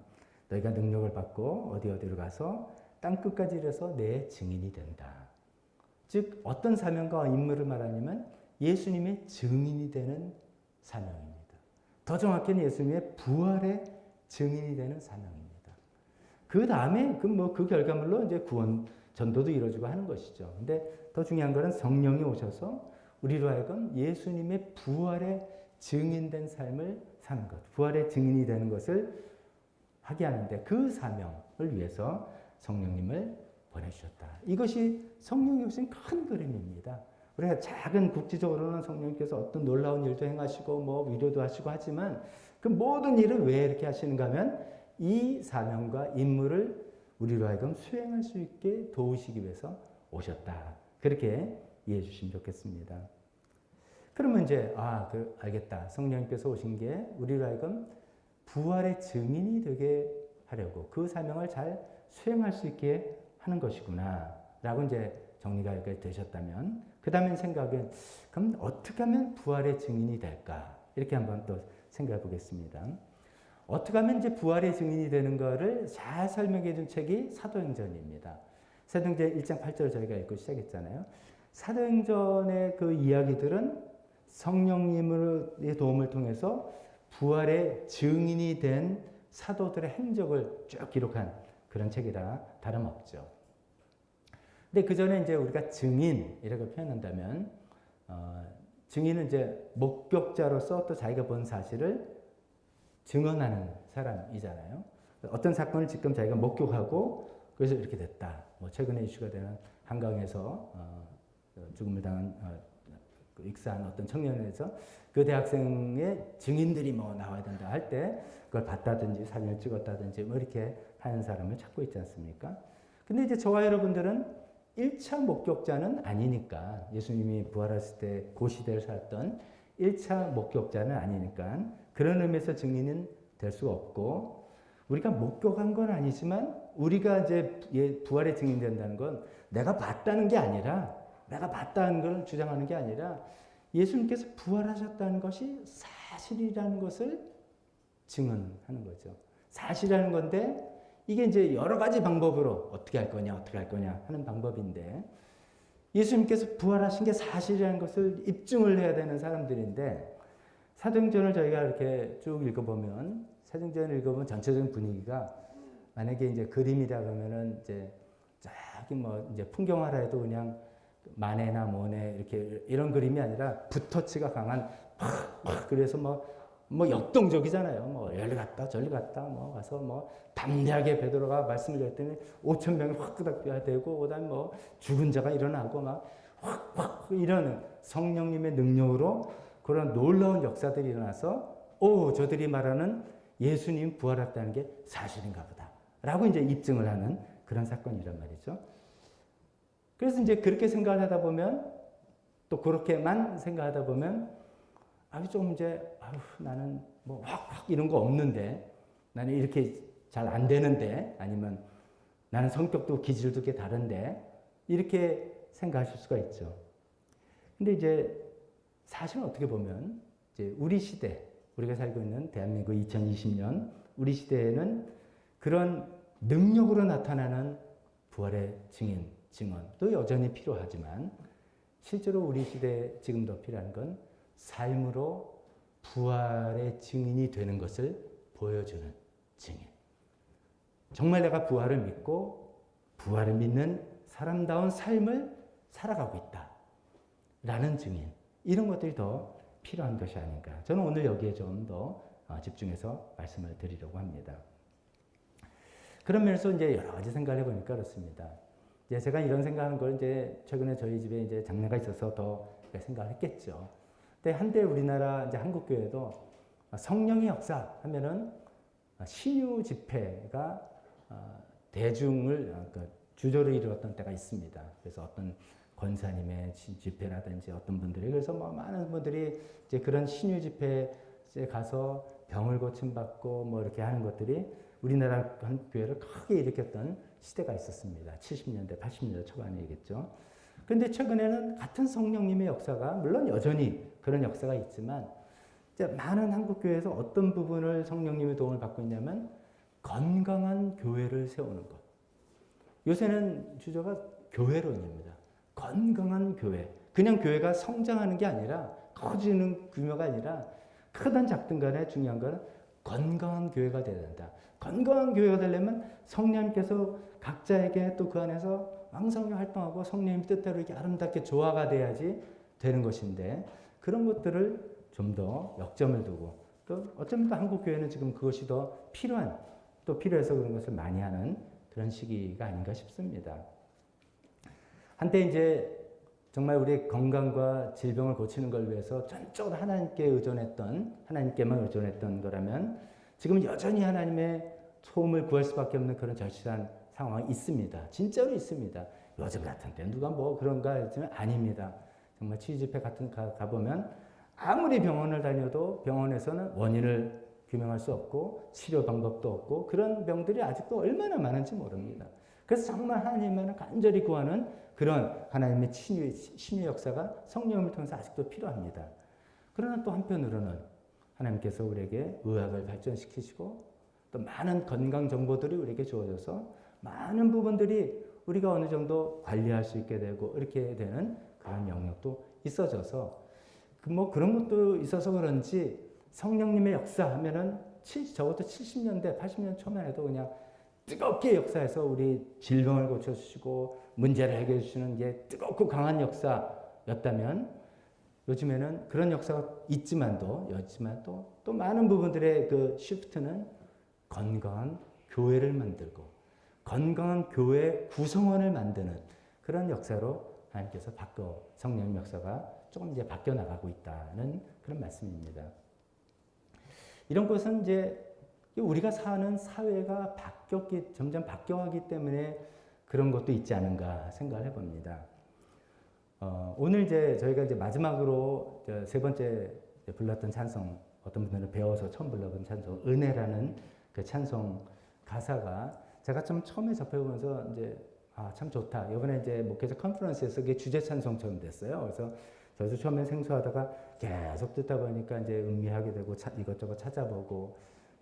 너희가 능력을 받고 어디로 가서 땅끝까지 이르러서 내 증인이 된다. 즉 어떤 사명과 임무를 말하냐면 예수님의 증인이 되는 사명입니다. 더 정확히는 예수님의 부활의 증인이 되는 사명입니다. 그 다음에 그 결과물로 이제 구원 전도도 이루어지고 하는 것이죠. 근데 더 중요한 것은 성령이 오셔서 우리로 하여금 예수님의 부활의 증인된 삶을 사는 것, 부활의 증인이 되는 것을 하게 하는데 그 사명을 위해서 성령님을 보내주셨다. 이것이 성령이 오신 큰 그림입니다. 우리가 작은 국지적으로는 성령님께서 어떤 놀라운 일도 행하시고 뭐 위로도 하시고 하지만 그 모든 일을 왜 이렇게 하시는가 하면 이 사명과 임무를 우리로 하여금 수행할 수 있게 도우시기 위해서 오셨다. 그렇게 이해해 주시면 좋겠습니다. 그러면 이제 알겠다. 성령님께서 오신 게 우리로 하여금 부활의 증인이 되게 하려고 그 사명을 잘 수행할 수 있게 하는 것이구나 라고 이제 정리가 되셨다면 그 다음에 생각은 그럼 어떻게 하면 부활의 증인이 될까 이렇게 한번 또 생각해 보겠습니다. 어떻게 하면 이제 부활의 증인이 되는 것을 잘 설명해 준 책이 사도행전입니다. 사도행전 1장 8절 저희가 읽고 시작했잖아요. 사도행전의 그 이야기들은 성령님의 도움을 통해서 부활의 증인이 된 사도들의 행적을 쭉 기록한 그런 책이라 다름없죠. 근데 그 전에 이제 우리가 증인이라고 표현한다면, 증인은 이제 목격자로서 또 자기가 본 사실을 증언하는 사람이잖아요. 어떤 사건을 지금 자기가 목격하고 그래서 이렇게 됐다. 뭐 최근에 이슈가 되는 한강에서 죽음을 당한 익사한 어떤 청년에서 그 대학생의 증인들이 뭐 나와야 된다 할 때 그걸 봤다든지 사진을 찍었다든지 뭐 이렇게 하는 사람을 찾고 있지 않습니까? 근데 이제 저와 여러분들은 1차 목격자는 아니니까, 예수님이 부활했을 때 그 시대를 살았던 1차 목격자는 아니니까 그런 의미에서 증인은 될 수가 없고, 우리가 목격한 건 아니지만 우리가 이제 부활의 증인 된다는 건 내가 봤다는 게 아니라, 내가 봤다는 걸 주장하는 게 아니라 예수님께서 부활하셨다는 것이 사실이라는 것을 증언하는 거죠. 사실이라는 건데 이게 이제 여러 가지 방법으로 어떻게 할 거냐 하는 방법인데, 예수님께서 부활하신 게 사실이라는 것을 입증을 해야 되는 사람들인데, 사도행전을 저희가 이렇게 쭉 읽어보면, 사도행전을 읽어보면 전체적인 분위기가, 만약에 이제 그림이라 그러면은 이제 저기 뭐 이제 풍경화라 해도 그냥 마네나 모네 이렇게 이런 그림이 아니라 붓터치가 강한 팍 그래서 뭐 역동적이잖아요. 뭐 여기 갔다 저리 갔다 뭐 가서 뭐 담대하게 베드로가 말씀을 드렸더니 5천 명이 확 끄덕여되고, 그다음 뭐 죽은 자가 일어나고 막 확 이런 성령님의 능력으로 그런 놀라운 역사들이 일어나서, 저들이 말하는 예수님 부활했다는 게 사실인가 보다라고 이제 입증을 하는 그런 사건이란 말이죠. 그래서 이제 그렇게 생각을 하다 보면, 또 그렇게만 생각하다 보면 좀 이제 나는 뭐 확 이런 거 없는데, 나는 이렇게 잘 안 되는데, 아니면 나는 성격도 기질도 꽤 다른데, 이렇게 생각하실 수가 있죠. 근데 이제 사실은 어떻게 보면 이제 우리 시대, 우리가 살고 있는 대한민국 2020년 우리 시대에는 그런 능력으로 나타나는 부활의 증언도 여전히 필요하지만, 실제로 우리 시대에 지금 더 필요한 건 삶으로 부활의 증인이 되는 것을 보여주는 증인. 정말 내가 부활을 믿고 부활을 믿는 사람다운 삶을 살아가고 있다 라는 증인, 이런 것들이 더 필요한 것이 아닌가. 저는 오늘 여기에 좀 더 집중해서 말씀을 드리려고 합니다. 그런 면에서 이제 여러 가지 생각을 해보니까 그렇습니다. 이제 제가 이런 생각하는 걸 이제 최근에 저희 집에 이제 장례가 있어서 더 생각을 했겠죠. 근데 한때 우리나라 이제 한국 교회도 성령의 역사 하면은 신유 집회가 대중을 주조를 이루었던 때가 있습니다. 그래서 어떤 권사님의 집회라든지 어떤 분들이, 그래서 뭐 많은 분들이 이제 그런 신유 집회에 가서 병을 고침받고 뭐 이렇게 하는 것들이 우리나라 한 교회를 크게 일으켰던 시대가 있었습니다. 70년대, 80년대 초반이겠죠. 그런데 최근에는 같은 성령님의 역사가, 물론 여전히 그런 역사가 있지만, 이제 많은 한국 교회에서 어떤 부분을 성령님의 도움을 받고 있냐면 건강한 교회를 세우는 것. 요새는 주저가 교회론입니다. 건강한 교회. 그냥 교회가 성장하는 게 아니라, 커지는 규모가 아니라, 크든 작든 간에 중요한 건 건강한 교회가 되어야 된다. 건강한 교회가 되려면 성령님께서 각자에게 또 그 안에서 왕성히 활동하고 성령님 뜻대로 이렇게 아름답게 조화가 돼야지 되는 것인데, 그런 것들을 좀 더 역점을 두고, 또 어쩌면 또 한국 교회는 지금 그것이 더 필요해서 그런 것을 많이 하는 그런 시기가 아닌가 싶습니다. 한때 이제 정말 우리의 건강과 질병을 고치는 걸 위해서 전적으로 하나님께만 의존했던 거라면, 지금 여전히 하나님의 도움을 구할 수밖에 없는 그런 절실한 상황이 있습니다. 진짜로 있습니다. 요즘 같은 때 누가 뭐 그런가 했지만 아닙니다. 정말 치유 집회 같은 가보면 아무리 병원을 다녀도 병원에서는 원인을 규명할 수 없고 치료 방법도 없고, 그런 병들이 아직도 얼마나 많은지 모릅니다. 그래서 정말 하나님만을 간절히 구하는 그런 하나님의 신유 역사가 성령을 통해서 아직도 필요합니다. 그러나 또 한편으로는 하나님께서 우리에게 의학을 발전시키시고 또 많은 건강 정보들이 우리에게 주어져서 많은 부분들이 우리가 어느 정도 관리할 수 있게 되고 이렇게 되는 그런 영역도 있어져서, 뭐 그런 것도 있어서 그런지 성령님의 역사 하면은 적어도 70년대, 80년 초만 해도 그냥 뜨겁게 역사해서 우리 질병을 고쳐주시고 문제를 해결해 주시는 게 뜨겁고 강한 역사였다면, 요즘에는 그런 역사가 있지만 또 많은 부분들의 그 시프트는 건강한 교회를 만들고 건강한 교회 구성원을 만드는 그런 역사로 하나님께서 성령의 역사가 조금 이제 바뀌어 나가고 있다는 그런 말씀입니다. 이런 것은 이제 우리가 사는 사회가 점점 바뀌어가기 때문에 그런 것도 있지 않은가 생각을 해봅니다. 오늘 이제 저희가 이제 마지막으로 세 번째 불렀던 찬송, 어떤 분들은 배워서 처음 불러본 찬송, 은혜라는 그 찬송 가사가 제가 좀 처음에 접해보면서 이제 참 좋다. 이번에 이제 목회자 컨퍼런스에서 그게 주제 찬송처럼 됐어요. 그래서 저도 처음에 생소하다가 계속 듣다 보니까 이제 음미하게 되고 이것저것 찾아보고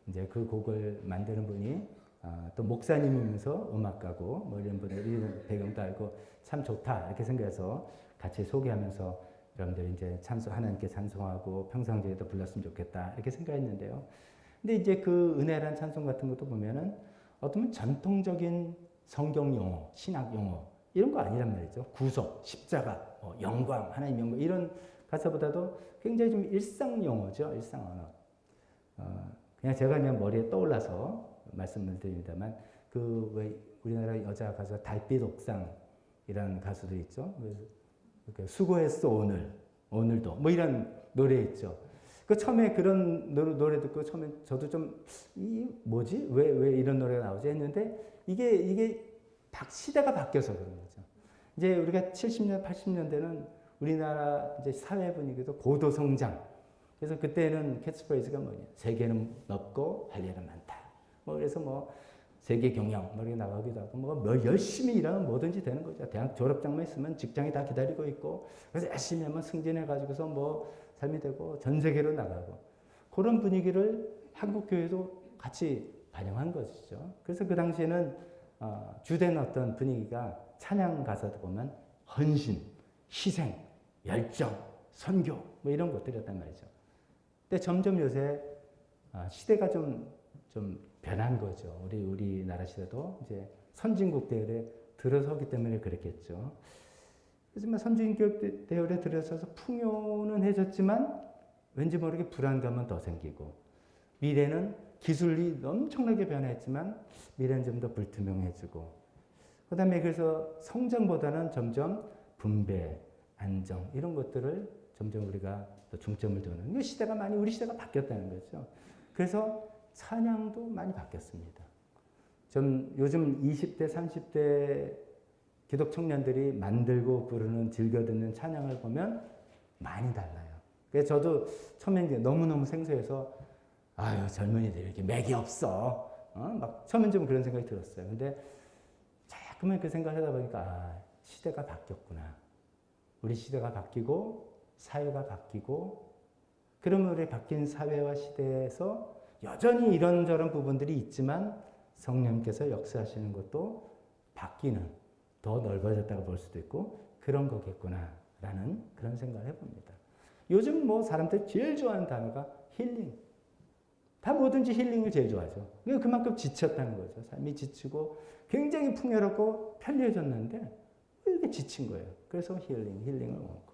이제 그 곡을 만드는 분이 또 목사님이면서 음악가고 뭐 이런 분들 배경도 알고 참 좋다 이렇게 생각해서 같이 소개하면서 여러분들이 이제 하나님께 찬송하고 평상시에도 불렀으면 좋겠다 이렇게 생각했는데요. 근데 이제 그 은혜란 찬송 같은 것도 보면은 어떤 전통적인 성경 용어, 신학 용어 이런 거 아니란 말이죠. 구속, 십자가, 영광, 하나님 영광 이런 가사보다도 굉장히 좀 일상 용어죠. 일상 언어. 그냥 제가 그냥 머리에 떠올라서 말씀을 드립니다만 그 왜 우리나라 여자 가수 달빛 옥상이라는 가수들 있죠. 수고했어 오늘도 뭐 이런 노래 있죠. 그 처음에 그런 노래 듣고 처음에 저도 좀 뭐지 왜 이런 노래가 나오지 했는데 이게 시대가 바뀌어서 그런 거죠. 이제 우리가 70년 80년대는 우리나라 이제 사회 분위기도 고도 성장. 그래서 그때는 캐치프레이즈가 뭐냐 세계는 넓고 할 일은 많다. 뭐 그래서 뭐 세계 경영 뭐 이렇게 나가기도 하고 뭐 열심히 일하면 뭐든지 되는 거죠. 대학 졸업장만 있으면 직장이 다 기다리고 있고 그래서 열심히 하면 승진해 가지고서 뭐 삶이 되고 전 세계로 나가고 그런 분위기를 한국 교회도 같이 반영한 것이죠. 그래서 그 당시에는 주된 어떤 분위기가 찬양 가사도 보면 헌신, 희생, 열정, 선교 뭐 이런 것들이었단 말이죠. 근데 점점 요새 시대가 좀 변한 거죠. 우리나라 시대도 이제 선진국 대열에 들어서기 때문에 그랬겠죠. 하지만 선진국 대열에 들어서서 풍요는 해졌지만 왠지 모르게 불안감은 더 생기고 미래는 기술이 엄청나게 변했지만 미래는 좀 더 불투명해지고 그다음에 그래서 성장보다는 점점 분배, 안정 이런 것들을 점점 우리가 또 중점을 두는 우리 시대가 바뀌었다는 거죠. 그래서 찬양도 많이 바뀌었습니다. 좀 요즘 20대, 30대 기독 청년들이 만들고 부르는 즐겨 듣는 찬양을 보면 많이 달라요. 그래서 저도 처음에 이제 너무너무 생소해서 아유 젊은이들 이렇게 맥이 없어. 막 처음엔 좀 그런 생각이 들었어요. 근데 자꾸만 그 생각을 하다 보니까 시대가 바뀌었구나. 우리 시대가 바뀌고 사회가 바뀌고 그러면 우리 바뀐 사회와 시대에서 여전히 이런저런 부분들이 있지만 성령께서 역사하시는 것도 바뀌는 더 넓어졌다고 볼 수도 있고 그런 거겠구나라는 그런 생각을 해봅니다. 요즘 뭐 사람들이 제일 좋아하는 단어가 힐링. 다 뭐든지 힐링을 제일 좋아하죠. 그만큼 지쳤다는 거죠. 삶이 지치고 굉장히 풍요롭고 편리해졌는데 왜 이렇게 지친 거예요. 그래서 힐링을 원하고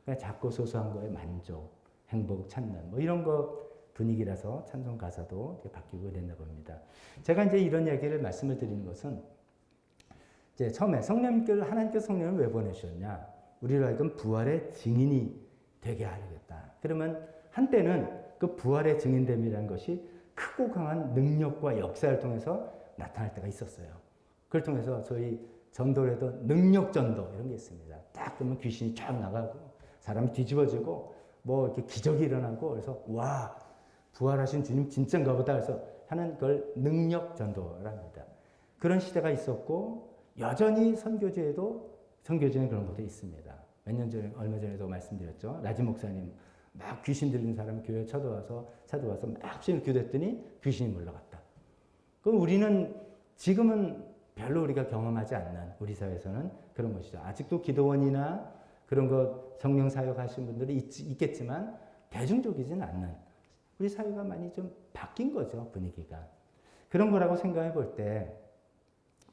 그냥 작고 소소한 거에 만족, 행복 찾는 뭐 이런 거 분위기라서 찬송 가사도 바뀌고 이랬나 봅니다. 제가 이제 이런 얘기를 말씀을 드리는 것은 이제 처음에 하나님께서 성령을 왜 보내셨냐? 우리로 하여금 부활의 증인이 되게 하려겠다. 그러면 한때는 그 부활의 증인됨이라는 것이 크고 강한 능력과 역사를 통해서 나타날 때가 있었어요. 그걸 통해서 저희 전도에도 능력 전도 이런 게 있습니다. 딱 보면 귀신이 쫙 나가고 사람이 뒤집어지고 뭐 이렇게 기적이 일어나고 그래서 와 부활하신 주님 진짜인가 보다 해서 하는 걸 능력 전도랍니다. 그런 시대가 있었고 여전히 선교제에 그런 것도 있습니다. 몇 년 전에 얼마 전에도 말씀드렸죠. 라지 목사님 막 귀신 들린 사람이 교회에 찾아와서 막 기도했더니 귀신이 물러갔다. 그럼 우리는 지금은 별로 우리가 경험하지 않는 우리 사회에서는 그런 것이죠. 아직도 기도원이나 그런 거 성령 사역하시는 분들이 있겠지만 대중적이지는 않는 우리 사회가 많이 좀 바뀐 거죠. 분위기가. 그런 거라고 생각해 볼 때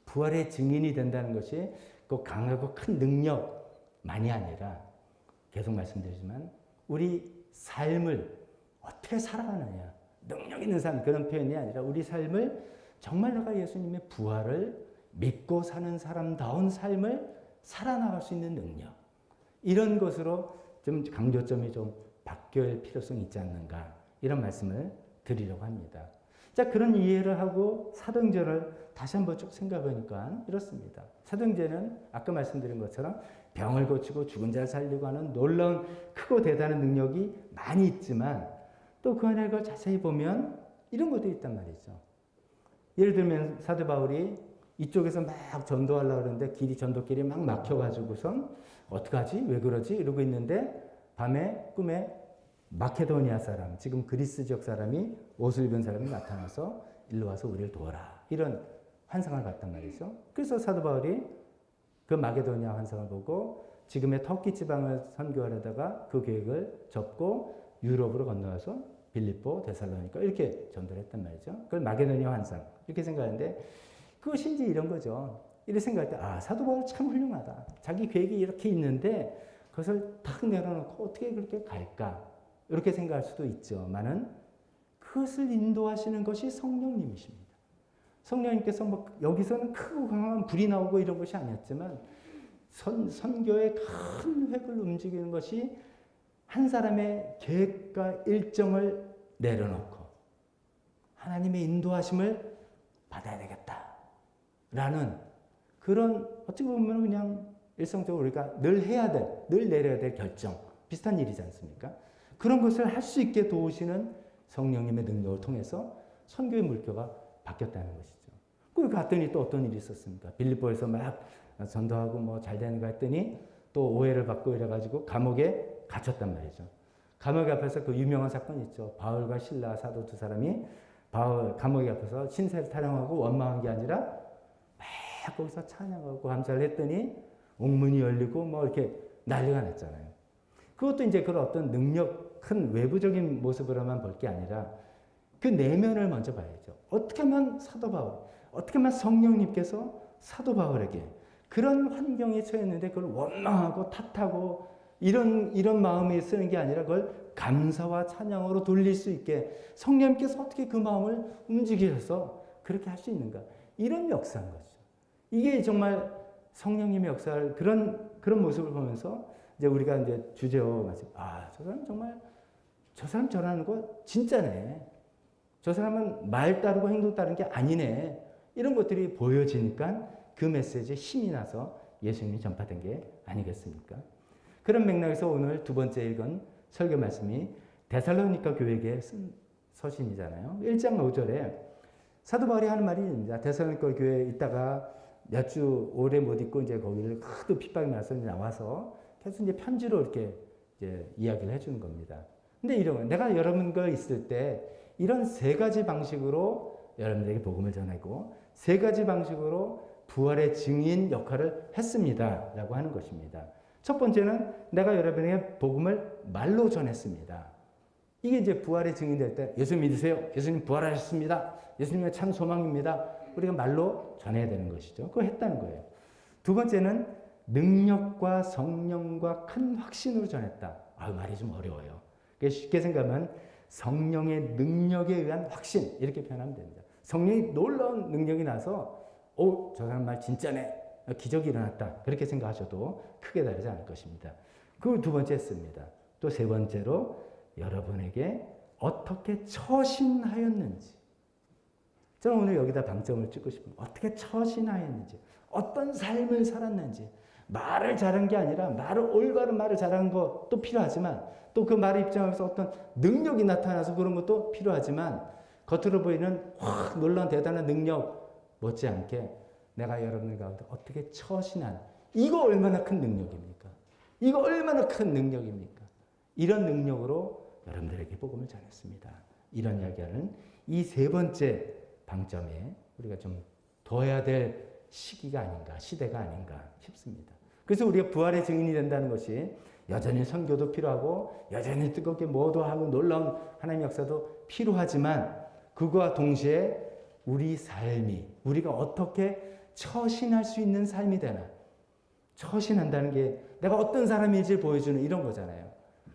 부활의 증인이 된다는 것이 꼭 강하고 큰 능력만이 아니라 계속 말씀드리지만 우리 삶을 어떻게 살아가느냐 능력 있는 삶 그런 표현이 아니라 우리 삶을 정말 내가 예수님의 부활을 믿고 사는 사람다운 삶을 살아나갈 수 있는 능력 이런 것으로 좀 강조점이 좀 바뀔 필요성이 있지 않는가 이런 말씀을 드리려고 합니다. 자, 그런 이해를 하고 사도행전을 다시 한번 쭉 생각해보니까 이렇습니다. 사도행전은 아까 말씀드린 것처럼 병을 고치고 죽은 자를 살리고 하는 놀라운 크고 대단한 능력이 많이 있지만 또 그 안에 그걸 자세히 보면 이런 것도 있단 말이죠. 예를 들면 사도 바울이 이쪽에서 막 전도하려고 그러는데 전도길이 막 막혀가지고선 어떡하지? 왜 그러지? 이러고 있는데 밤에 꿈에 마케도니아 사람, 지금 그리스 지역 사람이 옷을 입은 사람이 나타나서 일로 와서 우리를 도와라. 이런 환상을 봤단 말이죠. 그래서 사도 바울이 그 마케도니아 환상을 보고 지금의 터키 지방을 선교하려다가 그 계획을 접고 유럽으로 건너와서 빌립보, 데살로니가 이렇게 전도를 했단 말이죠. 그걸 마케도니아 환상 이렇게 생각하는데 그것이 이제 이런 거죠. 이렇게 생각할 때 아, 사도 바울 참 훌륭하다. 자기 계획이 이렇게 있는데 그것을 탁 내려놓고 어떻게 그렇게 갈까? 이렇게 생각할 수도 있지만은 그것을 인도하시는 것이 성령님이십니다. 성령님께서 뭐 여기서는 크고 강한 불이 나오고 이런 것이 아니었지만 선교의 큰 획을 움직이는 것이 한 사람의 계획과 일정을 내려놓고 하나님의 인도하심을 받아야 되겠다라는 그런 어떻게 보면 그냥 일상적으로 우리가 늘 해야 될, 늘 내려야 될 결정 비슷한 일이지 않습니까? 그런 것을 할 수 있게 도우시는 성령님의 능력을 통해서 선교의 물결가 바뀌었다는 것이죠. 그 갔더니 또 어떤 일이 있었습니까? 빌립보에서 막 전도하고 뭐 잘 되는가 했더니 또 오해를 받고 이래가지고 감옥에 갇혔단 말이죠. 감옥 앞에서 그 유명한 사건이 있죠. 바울과 실라 사도 두 사람이 감옥에 앞에서 신세를 타령하고 원망한 게 아니라 막 거기서 찬양하고 감사를 했더니 옥문이 열리고 뭐 이렇게 난리가 났잖아요. 그것도 이제 그런 어떤 능력, 큰 외부적인 모습으로만 볼 게 아니라 그 내면을 먼저 봐야죠. 어떻게 하면 사도 바울, 어떻게 하면 성령님께서 사도 바울에게 그런 환경에 처했는데 그걸 원망하고 탓하고 이런 마음이 쓰는 게 아니라 그걸 감사와 찬양으로 돌릴 수 있게 성령님께서 어떻게 그 마음을 움직여서 그렇게 할 수 있는가. 이런 역사인 거죠. 이게 정말 성령님의 역사를 그런 모습을 보면서 이제 우리가 이제 주제어 마치 저 사람 정말 저 사람 저라는 거 진짜네. 저 사람은 말 따르고 행동 따르는 게 아니네. 이런 것들이 보여지니까 그 메시지에 힘이 나서 예수님이 전파된 게 아니겠습니까? 그런 맥락에서 오늘 두 번째 읽은 설교 말씀이 데살로니가 교회에 쓴 서신이잖아요. 1장 5절에 사도 바울이 하는 말이 있습니다. 데살로니가 교회에 있다가 몇 주 오래 못 있고 이제 거기를 하도 핍박이 나서 나와서 계속 이제 편지로 이렇게 이제 이야기를 해주는 겁니다. 근데 이런 내가 여러분과 있을 때 이런 세 가지 방식으로 여러분들에게 복음을 전하고 세 가지 방식으로 부활의 증인 역할을 했습니다. 라고 하는 것입니다. 첫 번째는 내가 여러분에게 복음을 말로 전했습니다. 이게 이제 부활의 증인 될 때 예수 믿으세요. 예수님 부활하셨습니다. 예수님의 참 소망입니다. 우리가 말로 전해야 되는 것이죠. 그거 했다는 거예요. 두 번째는 능력과 성령과 큰 확신으로 전했다. 말이 좀 어려워요. 쉽게 생각하면 성령의 능력에 의한 확신 이렇게 표현하면 됩니다. 성령이 놀라운 능력이 나서 저 사람 말 진짜네. 기적이 일어났다. 그렇게 생각하셔도 크게 다르지 않을 것입니다. 그 두 번째 했습니다. 또 세 번째로 여러분에게 어떻게 처신하였는지. 저는 오늘 여기다 방점을 찍고 싶습니다. 어떻게 처신하였는지. 어떤 삶을 살았는지. 말을 잘한 게 아니라 올바른 말을 잘한 것도 필요하지만 또 그 말의 입장에서 어떤 능력이 나타나서 그런 것도 필요하지만 겉으로 보이는 확 놀라운 대단한 능력 못지않게 내가 여러분들 가운데 어떻게 처신한 이거 얼마나 큰 능력입니까? 이거 얼마나 큰 능력입니까? 이런 능력으로 여러분들에게 복음을 전했습니다. 이런 이야기하는 이 세 번째 방점에 우리가 좀 둬야 될 시기가 아닌가, 시대가 아닌가 싶습니다. 그래서 우리가 부활의 증인이 된다는 것이 여전히 선교도 필요하고 여전히 뜨겁게 뭐도 하고 놀라운 하나님의 역사도 필요하지만 그거와 동시에 우리 삶이 우리가 어떻게 처신할 수 있는 삶이 되나. 처신한다는 게 내가 어떤 사람인지 보여주는 이런 거잖아요.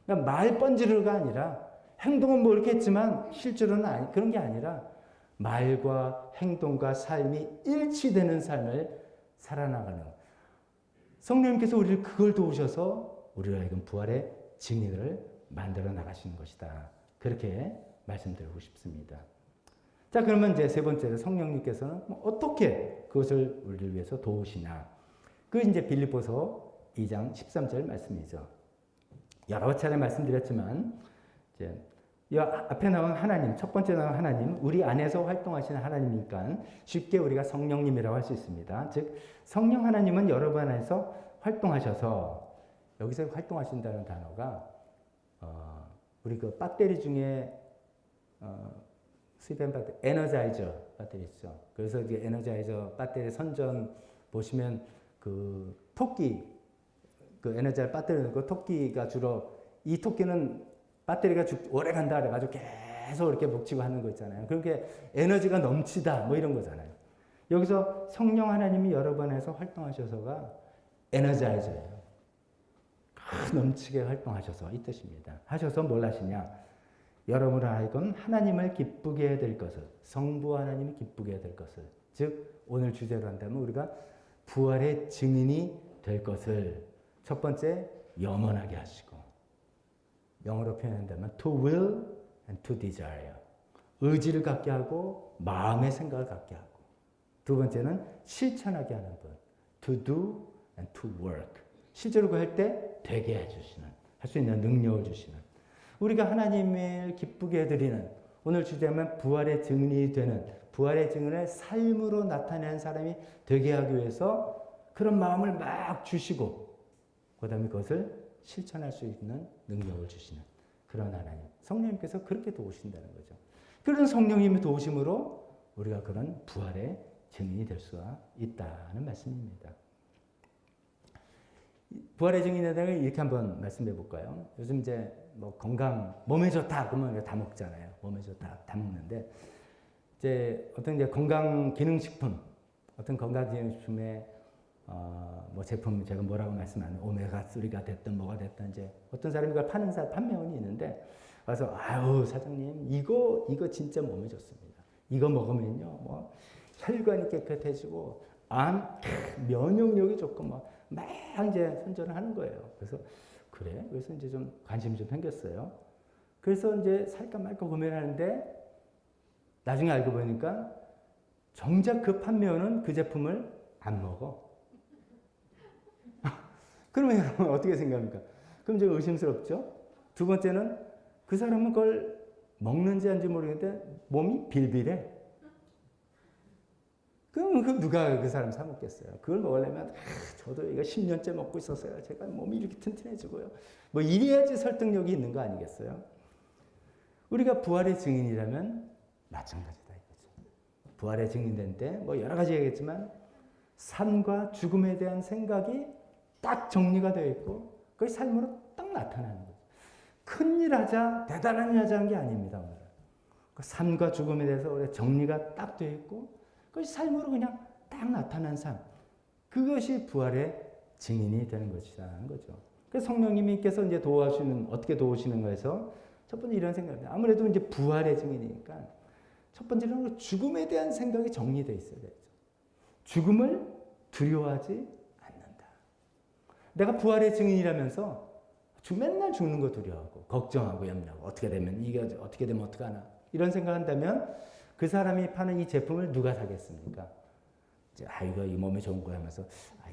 그러니까 말 번지르가 아니라 행동은 뭐 이렇게 했지만 실제로는 그런 게 아니라 말과 행동과 삶이 일치되는 삶을 살아나가는 성령님께서 우리를 그걸 도우셔서 우리를 하여금 부활의 증인을 만들어 나가시는 것이다. 그렇게 말씀드리고 싶습니다. 자, 그러면 이제 세 번째로 성령님께서는 어떻게 그것을 우리를 위해서 도우시냐. 그 이제 빌립보서 2장 13절 말씀이죠. 여러 차례 말씀드렸지만 이제 이 앞에 나온 하나님, 첫 번째 나온 하나님, 우리 안에서 활동하시는 하나님이니까 쉽게 우리가 성령님이라고 할 수 있습니다. 즉 성령 하나님은 여러분 안에서 활동하셔서, 여기서 활동하신다는 단어가 우리 그 배터리 중에 수입한 배터리, 에너자이저 배터리 있죠. 그래서 이제 에너자이저 배터리 선전 보시면 그 토끼, 그 에너자이저 배터리 그 토끼가 주로, 이 토끼는 배터리가 오래 간다 그래가지고 계속 이렇게 북치고 하는 거 있잖아요. 그렇게 에너지가 넘치다 뭐 이런 거잖아요. 여기서 성령 하나님이 여러분 안에서 활동하셔서가 에너자이저예요. 넘치게 활동하셔서 이 뜻입니다. 하셔서 뭘 하시냐? 여러분을 하여금 하나님을 기쁘게 해야 될 것을, 성부 하나님이 기쁘게 해야 될 것을, 즉 오늘 주제로 한다면 우리가 부활의 증인이 될 것을 첫 번째 염원하게 하시고, 영어로 표현한다면 to will and to desire, 의지를 갖게 하고 마음의 생각을 갖게 하고, 두 번째는 실천하게 하는 분, to do and to work, 실제로 그 할 때 되게 해주시는, 할 수 있는 능력을 주시는, 우리가 하나님을 기쁘게 해드리는, 오늘 주제는 부활의 증인이 되는, 부활의 증인을 삶으로 나타내는 사람이 되게 하기 위해서 그런 마음을 막 주시고, 그 다음에 그것을 실천할 수 있는 능력을 주시는 그런 하나님, 성령님께서 그렇게 도우신다는 거죠. 그런 성령님의 도우심으로 우리가 그런 부활의 증인이 될 수가 있다는 말씀입니다. 부활의 증인에 대해 이렇게 한번 말씀해 볼까요? 요즘 이제 뭐 건강, 몸에 좋다 그러면 다 먹잖아요. 몸에 좋다 다 먹는데, 이제 어떤 이제 건강 기능식품, 어떤 건강 기능식품에 뭐 제품 제가 뭐라고 말씀 안 해요. 오메가 3가 됐든 뭐가 됐든 이제 어떤 사람이 그걸 파는 판매원이 있는데 와서 아유 사장님 이거 진짜 몸에 좋습니다. 이거 먹으면요 뭐 혈관이 깨끗해지고 암 면역력이 좋고 막 이제 선전을 하는 거예요. 그래서 그래? 그래서 이제 좀 관심이 좀 생겼어요. 그래서 이제 살까 말까 고민하는데 나중에 알고 보니까 정작 그 판매원은 그 제품을 안 먹어. 그러면 여러분 어떻게 생각합니까? 그럼 좀 의심스럽죠? 두 번째는 그 사람은 그걸 먹는지 아닌지 모르겠는데 몸이 빌빌해. 그럼 누가 그 사람 사 먹겠어요? 그걸 먹으려면 저도 이거 10년째 먹고 있었어요. 제가 몸이 이렇게 튼튼해지고요. 뭐 이래야지 설득력이 있는 거 아니겠어요? 우리가 부활의 증인이라면 마찬가지다 이거죠. 부활의 증인된 때 뭐 여러 가지 얘기했지만 삶과 죽음에 대한 생각이 딱 정리가 되어 있고 그게 삶으로 딱 나타나는 거죠. 큰일 하자, 대단한 일 하자 한 게 아닙니다. 오늘은. 그 삶과 죽음에 대해서 우리 정리가 딱 되어 있고 그것이 삶으로 그냥 딱 나타난 삶. 그것이 부활의 증인이 되는 것이라는 거죠. 그래서 성령님께서 이제 어떻게 도우시는가 해서 첫 번째 이런 생각입니다. 아무래도 이제 부활의 증인이니까 첫 번째는 죽음에 대한 생각이 정리되어 있어야 되죠. 죽음을 두려워하지 않는다. 내가 부활의 증인이라면서 맨날 죽는 거 두려워하고 걱정하고 염려하고 어떻게 되면 이게 어떻게 되면 어떡하나 이런 생각한다면 그 사람이 파는 이 제품을 누가 사겠습니까? 이거 이 몸에 좋은 거야 하면서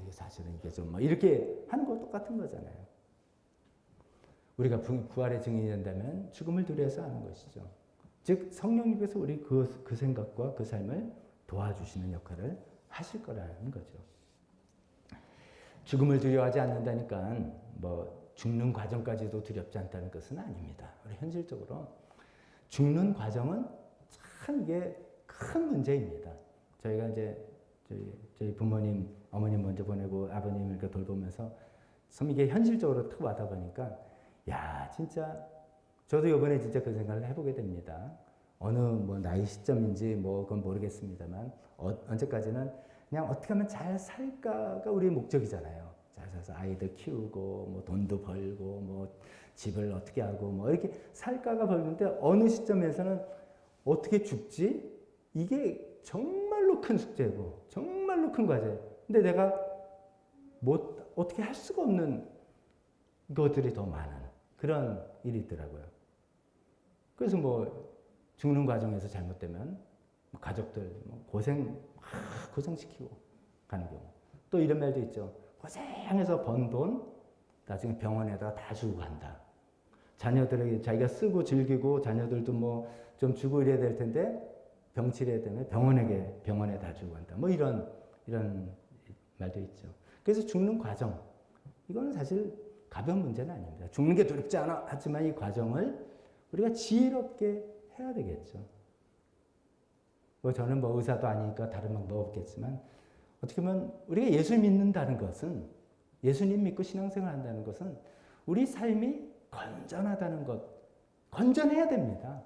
이거 사실은 이게 좀 뭐 이렇게 하는 거 똑같은 거잖아요. 우리가 부활의 증인이 된다면 죽음을 두려워서 하는 것이죠. 즉 성령님께서 우리 그 생각과 그 삶을 도와주시는 역할을 하실 거라는 거죠. 죽음을 두려워하지 않는다니까 뭐 죽는 과정까지도 두렵지 않다는 것은 아닙니다. 우리 현실적으로 죽는 과정은 참 이게 큰 문제입니다. 저희가 이제 저희 부모님, 어머님 먼저 보내고 아버님을 이렇게 돌보면서 참 이게 현실적으로 탁 와다 보니까 야 진짜 저도 이번에 진짜 그 생각을 해보게 됩니다. 어느 뭐 나이 시점인지 뭐 그건 모르겠습니다만 언제까지는 그냥 어떻게 하면 잘 살까가 우리의 목적이잖아요. 잘 살아서 아이들 키우고 뭐 돈도 벌고 뭐 집을 어떻게 하고 뭐 이렇게 살까가 벌는데 어느 시점에서는 어떻게 죽지? 이게 정말로 큰 숙제고 정말로 큰 과제. 근데 내가 어떻게 할 수가 없는 것들이 더 많은 그런 일이 있더라고요. 그래서 뭐 죽는 과정에서 잘못되면 뭐 가족들 뭐 고생시키고 가는 경우. 또 이런 말도 있죠. 고생해서 번 돈 나중에 병원에다 다 주고 간다. 자녀들에게 자기가 쓰고 즐기고 자녀들도 뭐 좀 주고 이래야 될 텐데 병치레 때문에 병원에 다 주고 간다. 뭐 이런 말도 있죠. 그래서 죽는 과정 이거는 사실 가벼운 문제는 아닙니다. 죽는 게 두렵지 않아 하지만 이 과정을 우리가 지혜롭게 해야 되겠죠. 뭐 저는 뭐 의사도 아니니까 다른 방법 없겠지만 어떻게 보면 우리가 예수 믿는다는 것은 예수님 믿고 신앙생활 한다는 것은 우리 삶이 건전하다는 것, 건전해야 됩니다.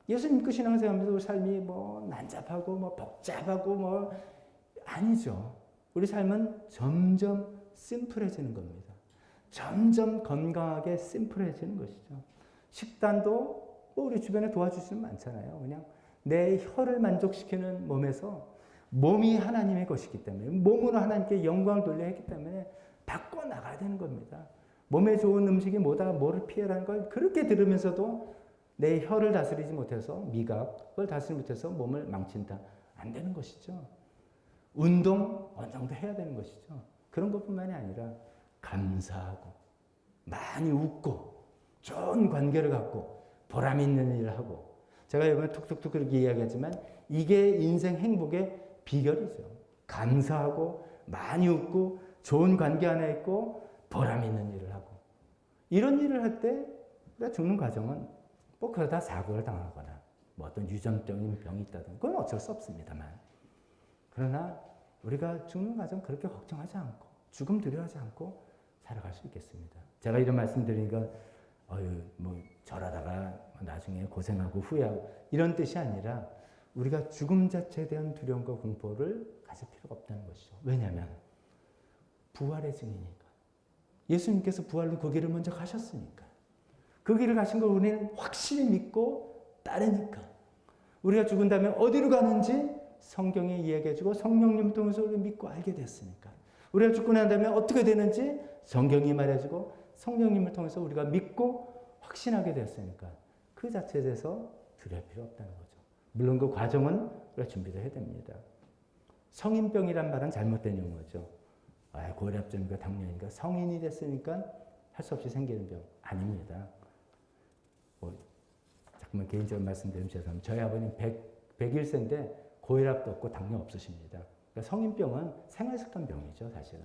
예수 믿고 신앙생활하면서 우리 삶이 뭐 난잡하고 뭐 복잡하고 뭐 아니죠. 우리 삶은 점점 심플해지는 겁니다. 점점 건강하게 심플해지는 것이죠. 식단도 뭐 우리 주변에 도와주시는 많잖아요. 그냥 내 혀를 만족시키는 몸에서 몸이 하나님의 것이기 때문에 몸으로 하나님께 영광을 돌려야 했기 때문에 바꿔나가야 되는 겁니다. 몸에 좋은 음식이 뭐다, 뭐를 피해라는 걸 그렇게 들으면서도 내 혀를 다스리지 못해서 미각을 다스리지 못해서 몸을 망친다. 안 되는 것이죠. 운동 어느 정도 해야 되는 것이죠. 그런 것뿐만이 아니라 감사하고 많이 웃고 좋은 관계를 갖고 보람 있는 일을 하고 제가 이번에 툭툭툭 그렇게 이야기하지만 이게 인생 행복의 비결이죠. 감사하고 많이 웃고 좋은 관계 안에 있고 보람 있는 일을 하고 이런 일을 할 때 우리가 죽는 과정은 뭐 그러다 사고를 당하거나 뭐 어떤 유전적인 병이 있다든 그건 어쩔 수 없습니다만 그러나 우리가 죽는 과정 그렇게 걱정하지 않고 죽음 두려워하지 않고 살아갈 수 있겠습니다. 제가 이런 말씀 드리니까 뭐 절하다가 나중에 고생하고 후회하고 이런 뜻이 아니라 우리가 죽음 자체에 대한 두려움과 공포를 가질 필요가 없다는 것이죠. 왜냐하면 부활의 증이니까. 예수님께서 부활로 그 길을 먼저 가셨으니까. 그 길을 가신 걸 우리는 확실히 믿고 따르니까. 우리가 죽은 다음에 어디로 가는지 성경이 이야기해주고 성령님 통해서 우리가 믿고 알게 됐으니까. 우리가 죽고 난 다음에 어떻게 되는지 성경이 말해주고 성령님을 통해서 우리가 믿고 확신하게 됐으니까 그 자체에 대해서 두려울 필요 없다는 거죠. 물론 그 과정은 우리가 준비를 해야 됩니다. 성인병이란 말은 잘못된 용어죠. 고혈압증인가 당뇨인가 성인이 됐으니까 할 수 없이 생기는 병 아닙니다. 잠깐만 개인적으로 말씀드리면 죄송합니다. 저희 아버님 101세인데 고혈압도 없고 당뇨 없으십니다. 그러니까 성인병은 생활습관병이죠, 사실은.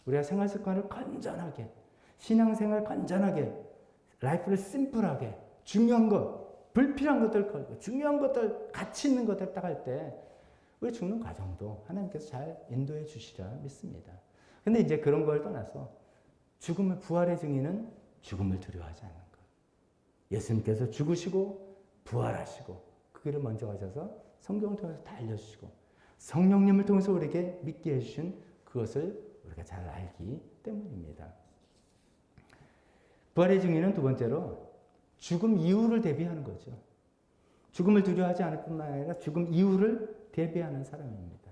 우리가 생활습관을 건전하게, 신앙생활 건전하게, 라이프를 심플하게, 중요한 것, 불필요한 것들 걸고, 중요한 것들, 가치 있는 것들 딱 할 때, 우리 죽는 과정도 하나님께서 잘 인도해 주시리라 믿습니다. 근데 이제 그런 걸 떠나서 죽음을, 부활의 증인은 죽음을 두려워하지 않는 것. 예수님께서 죽으시고, 부활하시고, 그 길을 먼저 가셔서 성경을 통해서 다 알려주시고, 성령님을 통해서 우리에게 믿게 해주신 그것을 우리가 잘 알기 때문입니다. 부활의 증인은 두 번째로 죽음 이후를 대비하는 거죠. 죽음을 두려워하지 않을 뿐만 아니라 죽음 이후를 대비하는 사람입니다.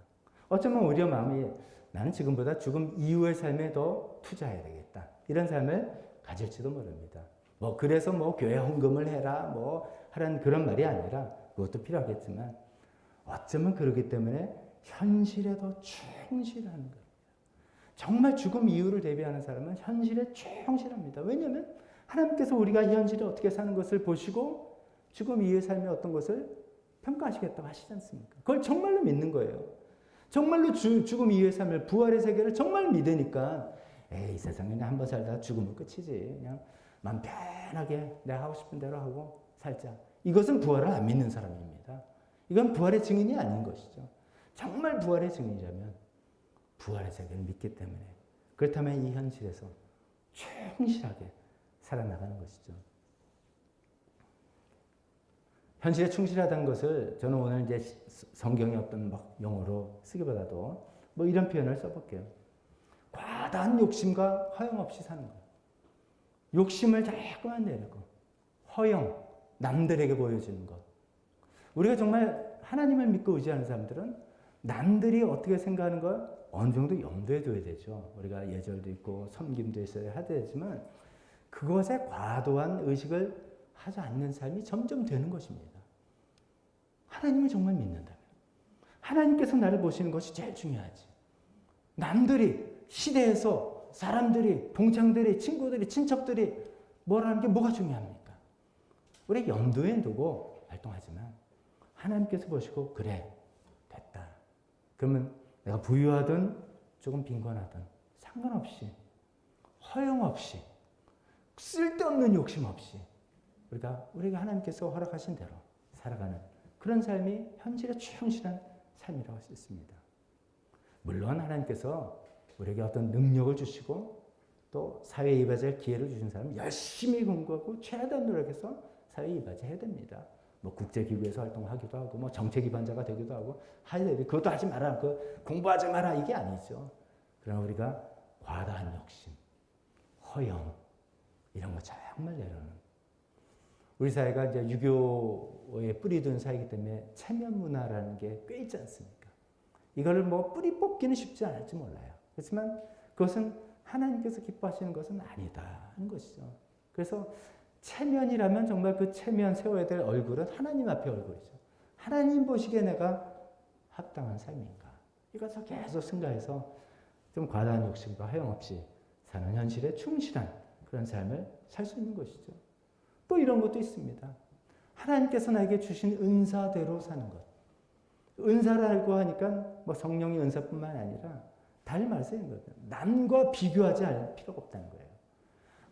어쩌면 오히려 마음이 나는 지금보다 죽음 이후의 삶에 더 투자해야 되겠다. 이런 삶을 가질지도 모릅니다. 그래서 교회 헌금을 해라, 하라는 그런 말이 아니라 그것도 필요하겠지만 어쩌면 그러기 때문에 현실에 더 충실하는 거예요. 정말 죽음 이후를 대비하는 사람은 현실에 충실합니다. 왜냐하면 하나님께서 우리가 이 현실에 어떻게 사는 것을 보시고 죽음 이후의 삶의 어떤 것을 평가하시겠다고 하시지 않습니까? 그걸 정말로 믿는 거예요. 정말로 죽음 이후의 삶을, 부활의 세계를 정말 믿으니까 이 세상에 그냥 한번 살다가 죽으면 끝이지. 그냥 마음 편하게 내가 하고 싶은 대로 하고 살자. 이것은 부활을 안 믿는 사람입니다. 이건 부활의 증인이 아닌 것이죠. 정말 부활의 증인이라면 부활의 세계를 믿기 때문에 그렇다면 이 현실에서 충실하게 살아나가는 것이죠. 현실에 충실하다는 것을 저는 오늘 이제 성경의 어떤 용어로 쓰기보다도 이런 표현을 써볼게요. 과다한 욕심과 허영 없이 사는 것. 욕심을 자꾸만 내리고 허영, 남들에게 보여주는 것. 우리가 정말 하나님을 믿고 의지하는 사람들은 남들이 어떻게 생각하는 걸 어느 정도 염두에 둬야 되죠. 우리가 예절도 있고 섬김도 있어야 되지만 그것에 과도한 의식을 하지 않는 삶이 점점 되는 것입니다. 하나님을 정말 믿는다면 하나님께서 나를 보시는 것이 제일 중요하지. 남들이, 시대에서 사람들이, 동창들이, 친구들이, 친척들이 뭐라는 게 뭐가 중요합니까? 우리 염두에 두고 활동하지만 하나님께서 보시고 그래, 됐다. 그러면 내가 부유하든 조금 빈곤하든 상관없이, 허용없이, 쓸데없는 욕심 없이 우리가 하나님께서 허락하신 대로 살아가는 그런 삶이 현실에 충실한 삶이라고 할 수 있습니다. 물론 하나님께서 우리에게 어떤 능력을 주시고 또 사회에 임하실 기회를 주신 사람은 열심히 공부하고 최대한 노력해서 사회에 임하해야 됩니다. 뭐 국제기구에서 활동하기도 하고 뭐 정책 기반자가 되기도 하고 그것도 하지 마라, 공부하지 마라 이게 아니죠. 그러나 우리가 과다한 욕심, 허영 이런 거 정말 내려놓는 우리 사회가 이제 유교에 뿌리 둔 사회이기 때문에 체면 문화라는 게 꽤 있지 않습니까? 이거를 뭐 뿌리 뽑기는 쉽지 않을지 몰라요. 그렇지만 그것은 하나님께서 기뻐하시는 것은 아니다 하는 것이죠. 그래서 체면이라면 정말 그 체면 세워야 될 얼굴은 하나님 앞의 얼굴이죠. 하나님 보시기에 내가 합당한 삶인가? 이것을 계속 생각해서 좀 과다한 욕심과 허용없이 사는 현실에 충실한 그런 삶을 살 수 있는 것이죠. 또 이런 것도 있습니다. 하나님께서 나에게 주신 은사대로 사는 것. 은사라고 하니까 뭐 성령의 은사뿐만 아니라 달 말씀인 거예요. 남과 비교하지 않을 필요가 없다는 거예요.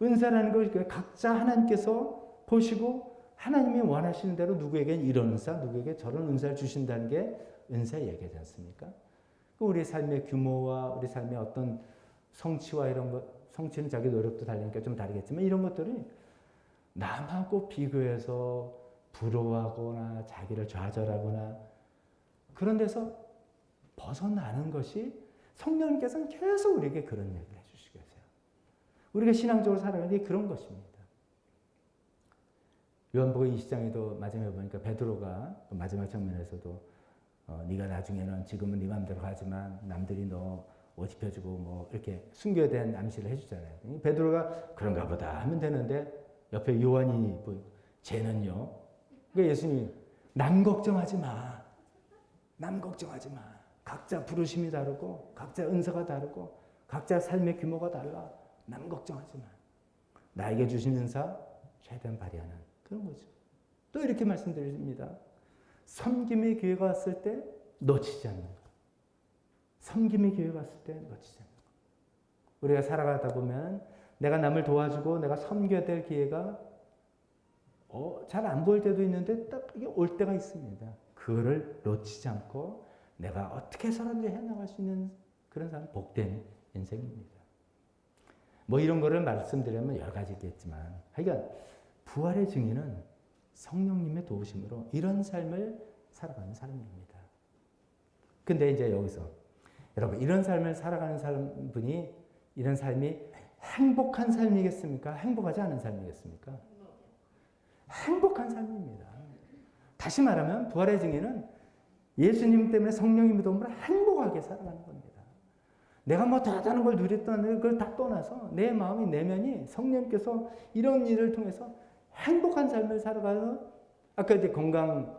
은사라는 걸 각자 하나님께서 보시고 하나님이 원하시는 대로 누구에겐 이런 은사, 누구에게 저런 은사를 주신다는 게 은사 얘기지 않습니까? 우리 삶의 규모와 우리 삶의 어떤 성취와 이런 것, 성취는 자기 노력도 다르니까 좀 다르겠지만 이런 것들이 남하고 비교해서 부러워하거나 자기를 좌절하거나 그런 데서 벗어나는 것이 성령님께서는 계속 우리에게 그런 얘기를 해주시고 계세요. 우리가 신앙적으로 살아가는 게 그런 것입니다. 요한복음 20장에도 마지막에 보니까 베드로가 마지막 장면에서도 네가 나중에는 지금은 네 마음대로 하지만 남들이 너 옷 입혀주고 뭐 이렇게 순교에 대한 암시를 해주잖아요. 베드로가 그런가 보다 하면 되는데 옆에 요한이 보이고 쟤는요. 그러니까 예수님이 남 걱정하지 마. 남 걱정하지 마. 각자 부르심이 다르고 각자 은사가 다르고 각자 삶의 규모가 달라. 남 걱정하지 마. 나에게 주신 은사 최대한 발휘하는 그런 거죠. 또 이렇게 말씀드립니다. 섬김의 기회가 왔을 때 놓치지 않는 것. 섬김의 기회가 왔을 때 놓치지 않는 것. 우리가 살아가다 보면 내가 남을 도와주고 내가 섬겨야 될 기회가 잘 안 보일 때도 있는데 딱 이게 올 때가 있습니다. 그거를 놓치지 않고 내가 어떻게 해서라도 해나갈 수 있는 그런 사람 복된 인생입니다. 뭐 이런 거를 말씀드리면 여러 가지 있겠지만 하여간 부활의 증인은 성령님의 도우심으로 이런 삶을 살아가는 사람입니다. 근데 이제 여기서 여러분 이런 삶을 살아가는 사람분이 이런 삶이 행복한 삶이겠습니까? 행복하지 않은 삶이겠습니까? 행복한 삶입니다. 다시 말하면 부활의 증인은 예수님 때문에 성령님의 도움으로 행복하게 살아가는 겁니다. 내가 뭐 대단한 걸 누렸다는 걸 다 떠나서 내 마음이 내면이 성령님께서 이런 일을 통해서 행복한 삶을 살아가서 아까 이제 건강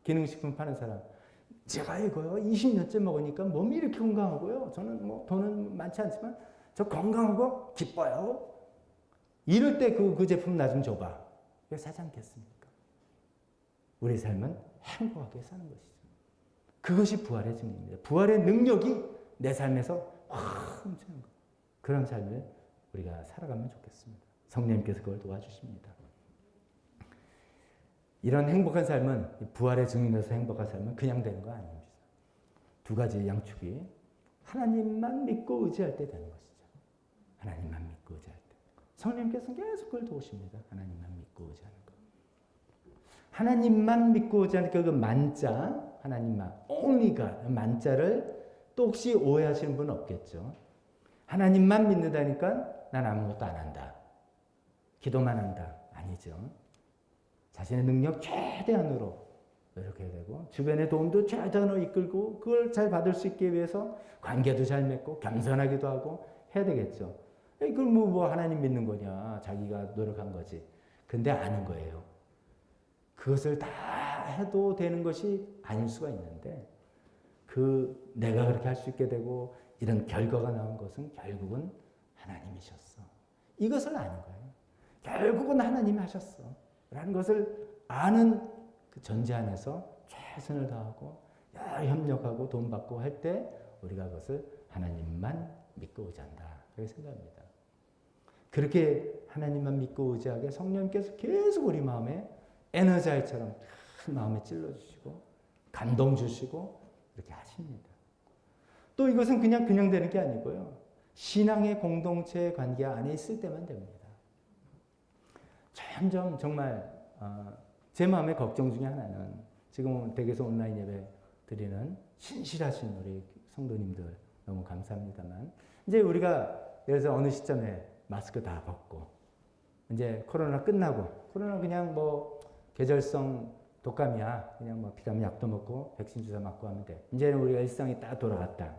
기능식품 파는 사람 제가 이거요 20년째 먹으니까 몸이 이렇게 건강하고요. 저는 뭐 돈은 많지 않지만 저 건강하고 기뻐요. 이럴 때 그 제품 나 좀 줘봐. 왜 사지 않겠습니까? 우리 삶은 행복하게 사는 것이죠. 그것이 부활의 증인입니다. 부활의 능력이 내 삶에서 확 훔치는 것. 그런 삶을 우리가 살아가면 좋겠습니다. 성령님께서 그걸 도와주십니다. 이런 행복한 삶은 부활의 증인으로서 행복한 삶은 그냥 되는 거 아닙니다. 두 가지 양축이 하나님만 믿고 의지할 때 되는 것이죠. 하나님만 믿고 의지할 때. 성령님께서는 계속 그걸 도우십니다. 하나님만 믿고 의지하는 것. 하나님만 믿고 의지하는 그 만자, 하나님만, only God, 만자를 또 혹시 오해하시는 분은 없겠죠. 하나님만 믿는다니까 난 아무것도 안 한다. 기도만 한다. 아니죠. 자신의 능력 최대한으로 노력해야 되고 주변의 도움도 최대한으로 이끌고 그걸 잘 받을 수 있기 위해서 관계도 잘 맺고 겸손하기도 하고 해야 되겠죠. 그럼 뭐 하나님 믿는 거냐? 자기가 노력한 거지. 근데 아는 거예요. 그것을 다 해도 되는 것이 아닐 수가 있는데 내가 그렇게 할 수 있게 되고 이런 결과가 나온 것은 결국은 하나님이셨어. 이것을 아는 거예요. 결국은 하나님이 하셨어. 라는 것을 아는 그 전제 안에서 최선을 다하고 협력하고 돈 받고 할 때 우리가 그것을 하나님만 믿고 의지한다. 그렇게 생각합니다. 그렇게 하나님만 믿고 의지하게 성령님께서 계속 우리 마음에 에너자이처럼 마음에 찔러주시고 감동 주시고 이렇게 하십니다. 또 이것은 그냥 되는 게 아니고요. 신앙의 공동체 관계 안에 있을 때만 됩니다. 점점 정말 제 마음의 걱정 중에 하나는 지금 댁에서 온라인 예배 드리는 신실하신 우리 성도님들 너무 감사합니다만 이제 우리가 그래서 어느 시점에 마스크 다 벗고 이제 코로나 끝나고 코로나 그냥 뭐 계절성 독감이야 그냥 뭐 비타민 약도 먹고 백신 주사 맞고 하면 돼. 이제는 우리가 일상이 딱 돌아갔다.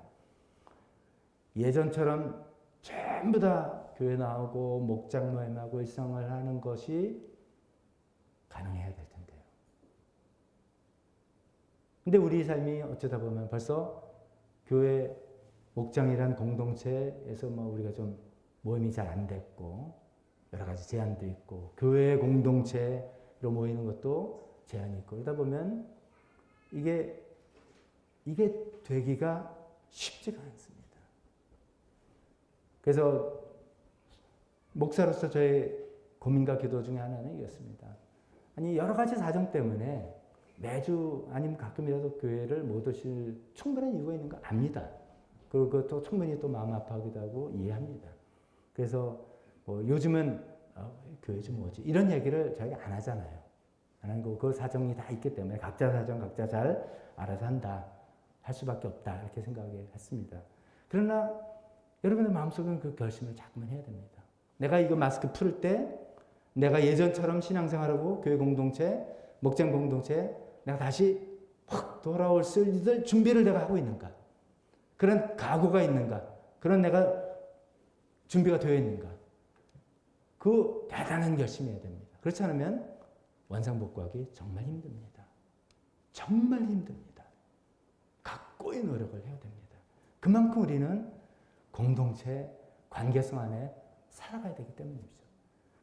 예전처럼 전부 다 교회 나오고 목장 모임하고 일상을 하는 것이 가능해야 될 텐데요. 근데 우리 삶이 어쩌다 보면 벌써 교회 목장이란 공동체에서 뭐 우리가 좀 모임이 잘 안 됐고 여러 가지 제한도 있고 교회 공동체로 모이는 것도 제한이 있고 그러다 보면 이게 되기가 쉽지가 않습니다. 그래서 목사로서 저의 고민과 기도 중에 하나는 이겼습니다. 아니 여러 가지 사정 때문에 매주 아니면 가끔이라도 교회를 못 오실 충분한 이유가 있는 거 압니다. 그리고 그것도 충분히 또 마음 아파하기도 하고 이해합니다. 그래서 뭐 요즘은 교회 좀 오지 이런 얘기를 저희가 안 하잖아요. 안 하고 그 사정이 다 있기 때문에 각자 사정 각자 잘 알아서 한다. 할 수밖에 없다. 이렇게 생각했습니다. 그러나 여러분의 마음속은 그 결심을 자꾸만 해야 됩니다. 내가 이거 마스크 풀 때 내가 예전처럼 신앙생활하고 교회 공동체, 목장 공동체 내가 다시 확 돌아올 수 있을 준비를 내가 하고 있는가? 그런 각오가 있는가? 그런 내가 준비가 되어 있는가? 그 대단한 결심해야 됩니다. 그렇지 않으면 원상복구하기 정말 힘듭니다. 정말 힘듭니다. 각고의 노력을 해야 됩니다. 그만큼 우리는 공동체, 관계성 안에 살아가야 되기 때문이죠.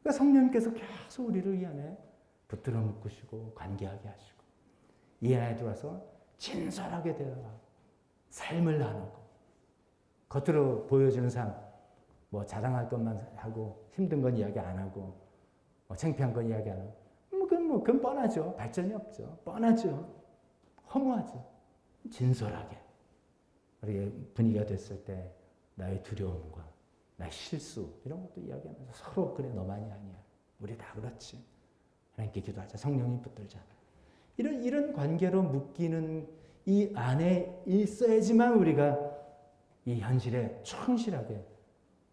그러니까 성령님께서 계속 우리를 이 안에 붙들어 묶으시고 관계하게 하시고 이 안에 들어와서 진솔하게 대화하고 삶을 나누고 겉으로 보여주는 삶, 뭐 자랑할 것만 하고 힘든 건 이야기 안 하고 뭐 창피한 건 이야기 안 하고 그건 뻔하죠. 발전이 없죠. 뻔하죠. 허무하죠. 진솔하게 우리 분위기가 됐을 때 나의 두려움과 나의 실수 이런 것도 이야기하면서 서로 그래 너만이 아니야. 우리 다 그렇지. 하나님께 기도하자. 성령님 붙들자. 이런 관계로 묶이는 이 안에 있어야지만 우리가 이 현실에 충실하게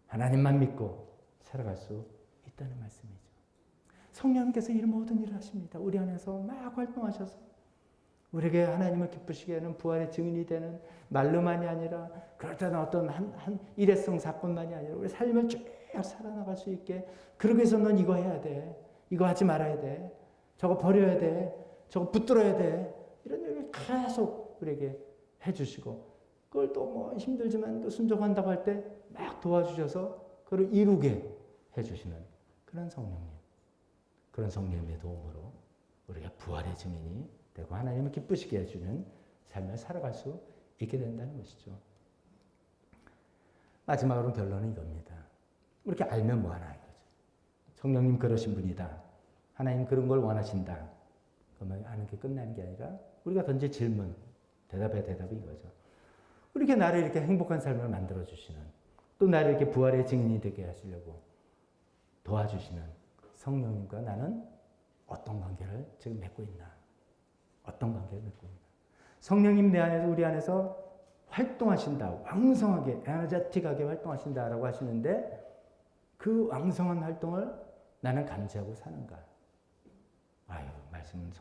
하나님만 믿고 살아갈 수 있다는 말씀이죠. 성령님께서 이 모든 일을 하십니다. 우리 안에서 막 활동하셔서 우리에게 하나님을 기쁘시게 하는 부활의 증인이 되는 말로만이 아니라 그럴 때는 어떤 한 일회성 사건만이 아니라 우리 삶을 쭉 살아나갈 수 있게 그러기 위해서 넌 이거 해야 돼. 이거 하지 말아야 돼. 저거 버려야 돼. 저거 붙들어야 돼. 이런 얘기를 계속 우리에게 해주시고 그걸 또 뭐 힘들지만 또 순종한다고 할 때 막 도와주셔서 그걸 이루게 해주시는 그런 성령님. 그런 성령님의 도움으로 우리가 부활의 증인이 되고 하나님을 기쁘시게 해주는 삶을 살아갈 수 있게 된다는 것이죠. 마지막으로 결론은 이겁니다. 이렇게 알면 뭐하나 이거죠. 성령님 그러신 분이다. 하나님 그런 걸 원하신다. 그러면 아는 게 끝나는 게 아니라 우리가 던질 질문, 대답이 이거죠. 이렇게 나를 이렇게 행복한 삶을 만들어주시는 또 나를 이렇게 부활의 증인이 되게 하시려고 도와주시는 성령님과 나는 어떤 관계를 지금 맺고 있나? 어떤 관계를 맺고 있나? 성령님 내 안에서 우리 안에서 활동하신다. 왕성하게 에너제틱하게 활동하신다라고 하시는데 그 왕성한 활동을 나는 감지하고 사는가? 아유, 말씀은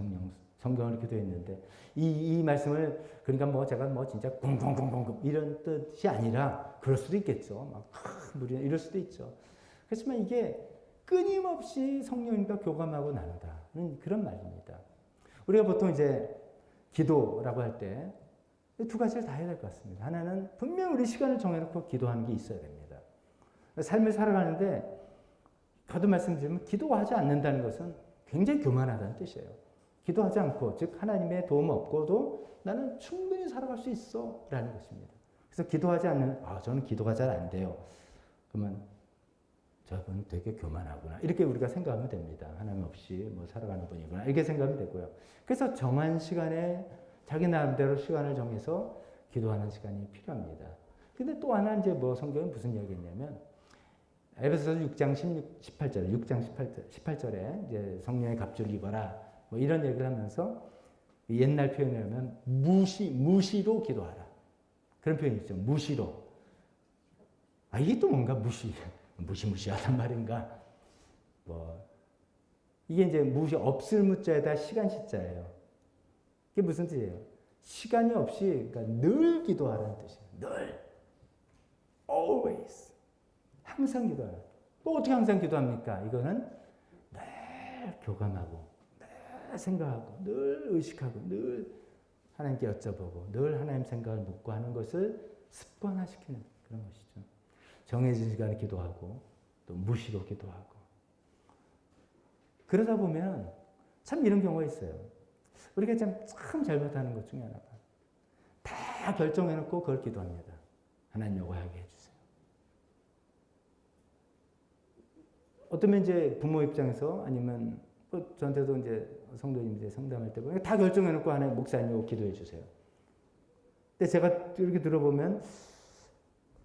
성경을 이렇게 되어 있는데 이 말씀을 그러니까 뭐 제가 뭐 진짜 쿵쿵쿵쿵 이런 뜻이 아니라 그럴 수도 있겠죠. 막 우리는 이럴 수도 있죠. 그렇지만 이게 끊임없이 성령님과 교감하고 나누다는 그런 말입니다. 우리가 보통 이제 기도라고 할 때 두 가지를 다 해야 될 것 같습니다. 하나는 분명 우리 시간을 정해놓고 기도하는 게 있어야 됩니다. 삶을 살아가는데 거듭 말씀드리면 기도하지 않는다는 것은 굉장히 교만하다는 뜻이에요. 기도하지 않고, 즉 하나님의 도움 없고도 나는 충분히 살아갈 수 있어 라는 것입니다. 그래서 기도하지 않는, 저는 기도가 잘 안 돼요. 그러면 저분 되게 교만하구나 이렇게 우리가 생각하면 됩니다. 하나님 없이 뭐 살아가는 분이구나 이렇게 생각하면 되고요. 그래서 정한 시간에 자기 나름대로 시간을 정해서 기도하는 시간이 필요합니다. 근데 또 하나 이제 뭐 성경에 무슨 이야기했냐면 에베소서 6장 18절에 18절에 이제 성령의 갑주를 입어라 뭐 이런 얘기를 하면서 옛날 표현을 하면 무시로 기도하라 그런 표현이 있죠. 무시로. 이게 또 뭔가 무시무시하단 말인가? 뭐 이게 이제 무시 없을 무자에다 시간 시자예요. 이게 무슨 뜻이에요? 시간이 없이 그러니까 늘 기도하라는 뜻이에요. 늘, always, 항상 기도하라. 또 어떻게 항상 기도합니까? 이거는 늘 교감하고, 늘 생각하고, 늘 의식하고, 늘 하나님께 여쭤보고, 늘 하나님 생각을 묻고 하는 것을 습관화시키는 그런 것이죠. 정해진 시간에 기도하고 또 무시로 기도하고 그러다 보면 참 이런 경우가 있어요. 우리가 참 잘못하는 것 중에 하나가 다 결정해놓고 그걸 기도합니다. 하나님 요거 하게 해주세요. 어쩌면 이제 부모 입장에서 아니면 뭐 저한테도 이제 성도님 이제 상담할 때 보면 다 결정해놓고 하나님 목사님 요거 기도해 주세요. 근데 제가 이렇게 들어보면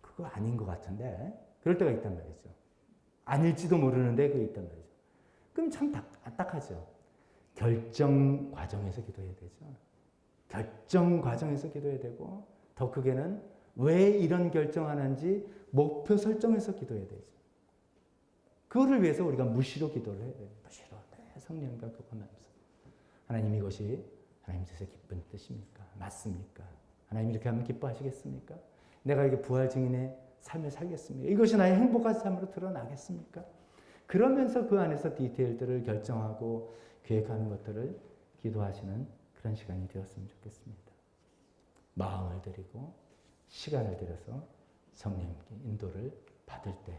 그거 아닌 것 같은데 그럴 때가 있단 말이죠. 아닐지도 모르는데 그게 있단 말이죠. 그럼 참 딱딱하죠. 결정 과정에서 기도해야 되죠. 결정 과정에서 기도해야 되고 더 크게는 왜 이런 결정하는지 목표 설정해서 기도해야 되죠. 그거를 위해서 우리가 무시로 기도를 해야 돼요. 무시로. 성령과 교감하면서 하나님 이것이 하나님 뜻에 기쁜 뜻입니까? 맞습니까? 하나님 이렇게 하면 기뻐하시겠습니까? 내가 이게 부활 증인의 삶을 살겠습니까? 이것이 나의 행복한 삶으로 드러나겠습니까? 그러면서 그 안에서 디테일들을 결정하고 계획하는 것들을 기도하시는 그런 시간이 되었으면 좋겠습니다. 마음을 들이고 시간을 들여서 성령님께 인도를 받을 때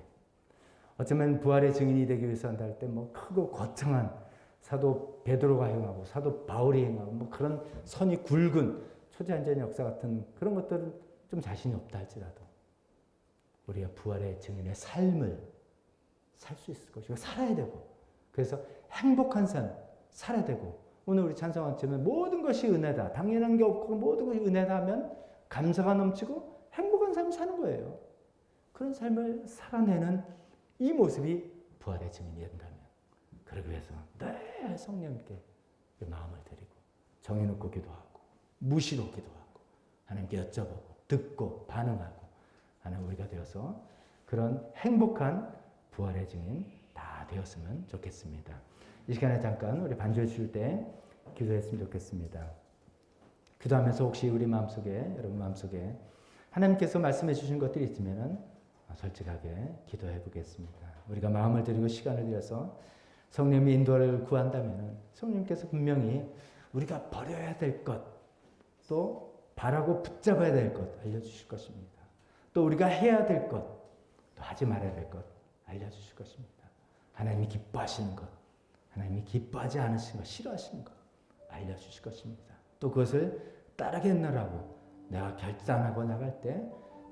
어쩌면 부활의 증인이 되기 위해서 한다 할 때 뭐 크고 거창한 사도 베드로가 행하고 사도 바울이 행하고 뭐 그런 선이 굵은 초자연전 역사 같은 그런 것들은 좀 자신이 없다 할지라도 우리가 부활의 증인의 삶을 살 수 있을 것이고 살아야 되고 그래서 행복한 삶 살아야 되고 오늘 우리 찬송한처럼 모든 것이 은혜다 당연한 게 없고 모든 것이 은혜다 하면 감사가 넘치고 행복한 삶을 사는 거예요. 그런 삶을 살아내는 이 모습이 부활의 증인이 된다면 그러기 위해서 늘 성령님께 마음을 드리고 정해놓고 기도하고 무시로 기도하고 하나님께 여쭤보고 듣고 반응하고 하는 우리가 되어서 그런 행복한 부활의 증인 다 되었으면 좋겠습니다. 이 시간에 잠깐 우리 반주해 주실 때 기도했으면 좋겠습니다. 기도하면서 혹시 우리 마음속에 여러분 마음속에 하나님께서 말씀해 주신 것들이 있으면 솔직하게 기도해 보겠습니다. 우리가 마음을 들이고 시간을 들여서 성령님의 인도를 구한다면 성령님께서 분명히 우리가 버려야 될 것, 또 바라고 붙잡아야 될 것 알려주실 것입니다. 또 우리가 해야 될 것, 또 하지 말아야 될 것 알려주실 것입니다. 하나님이 기뻐하시는 것, 하나님이 기뻐하지 않으시는 것, 싫어하시는 것 알려주실 것입니다. 또 그것을 따르겠노라고 내가 결단하고 나갈 때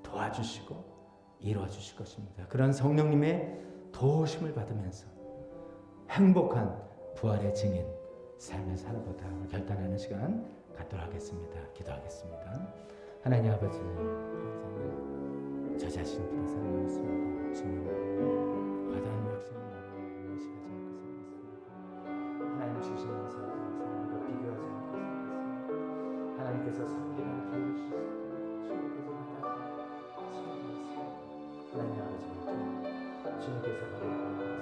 도와주시고 이루어주실 것입니다. 그런 성령님의 도우심을 받으면서 행복한 부활의 증인 삶을 살아보다 결단하는 시간 갖도록 하겠습니다. 기도하겠습니다. 하나님 아버지 저 자신보다 사랑하고 있습니다. 주님 과다한 욕심을 나고 의식하지 않고 살겠습니다. 하나님 주시는 사람과 비교하지 않고 살겠습니다. 하나님께서 섬기는 기회를 주셨습니다. 하나님 아버지 주님께서 바라보는 것은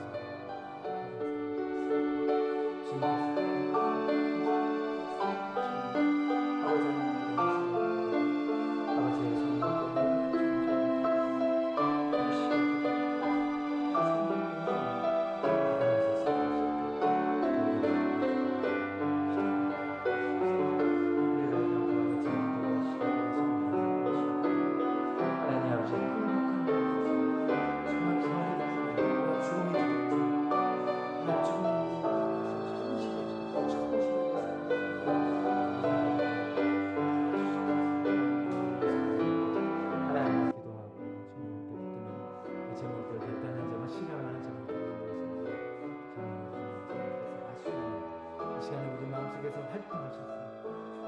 속에서 활동하셨어요.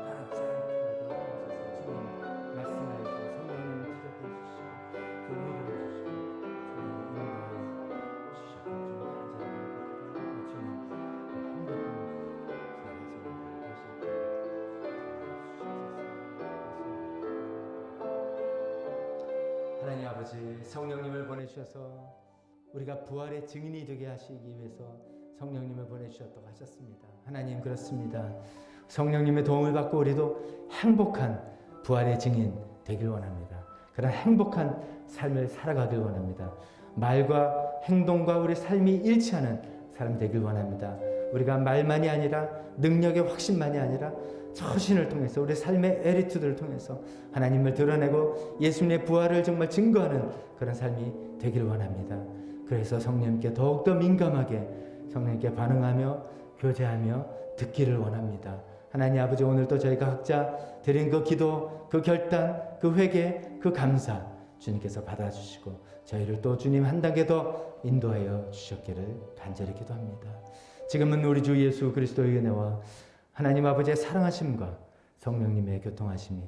나는 사이트라고 하셔서 주님 말씀해 주시고 성령님을 지적해 주시고 교회를 주시고 인도해 주셨고 주님 간절히 주님 하나님 아버지 성령님을 보내주셔서 우리가 부활의 증인이 되게 하시기 위해서 성령님을 보내주셨다고 하셨습니다. 하나님 그렇습니다. 성령님의 도움을 받고 우리도 행복한 부활의 증인 되길 원합니다. 그런 행복한 삶을 살아가길 원합니다. 말과 행동과 우리 삶이 일치하는 사람 되길 원합니다. 우리가 말만이 아니라 능력의 확신만이 아니라 처신을 통해서 우리 삶의 에리투드를 통해서 하나님을 드러내고 예수님의 부활을 정말 증거하는 그런 삶이 되길 원합니다. 그래서 성령님께 더욱더 민감하게 성령님께 반응하며 교제하며 듣기를 원합니다. 하나님 아버지 오늘도 저희가 각자 드린 그 기도, 그 결단, 그 회개, 그 감사 주님께서 받아주시고 저희를 또 주님 한 단계 더 인도하여 주셨기를 간절히 기도합니다. 지금은 우리 주 예수 그리스도의 은혜와 하나님 아버지의 사랑하심과 성령님의 교통하심이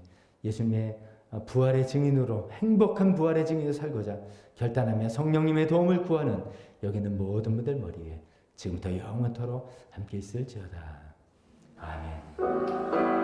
예수님의 부활의 증인으로 행복한 부활의 증인으로 살고자 결단하며 성령님의 도움을 구하는 여기 있는 모든 분들 머리에 지금부터 영원토록 함께 있을지어다. 아멘.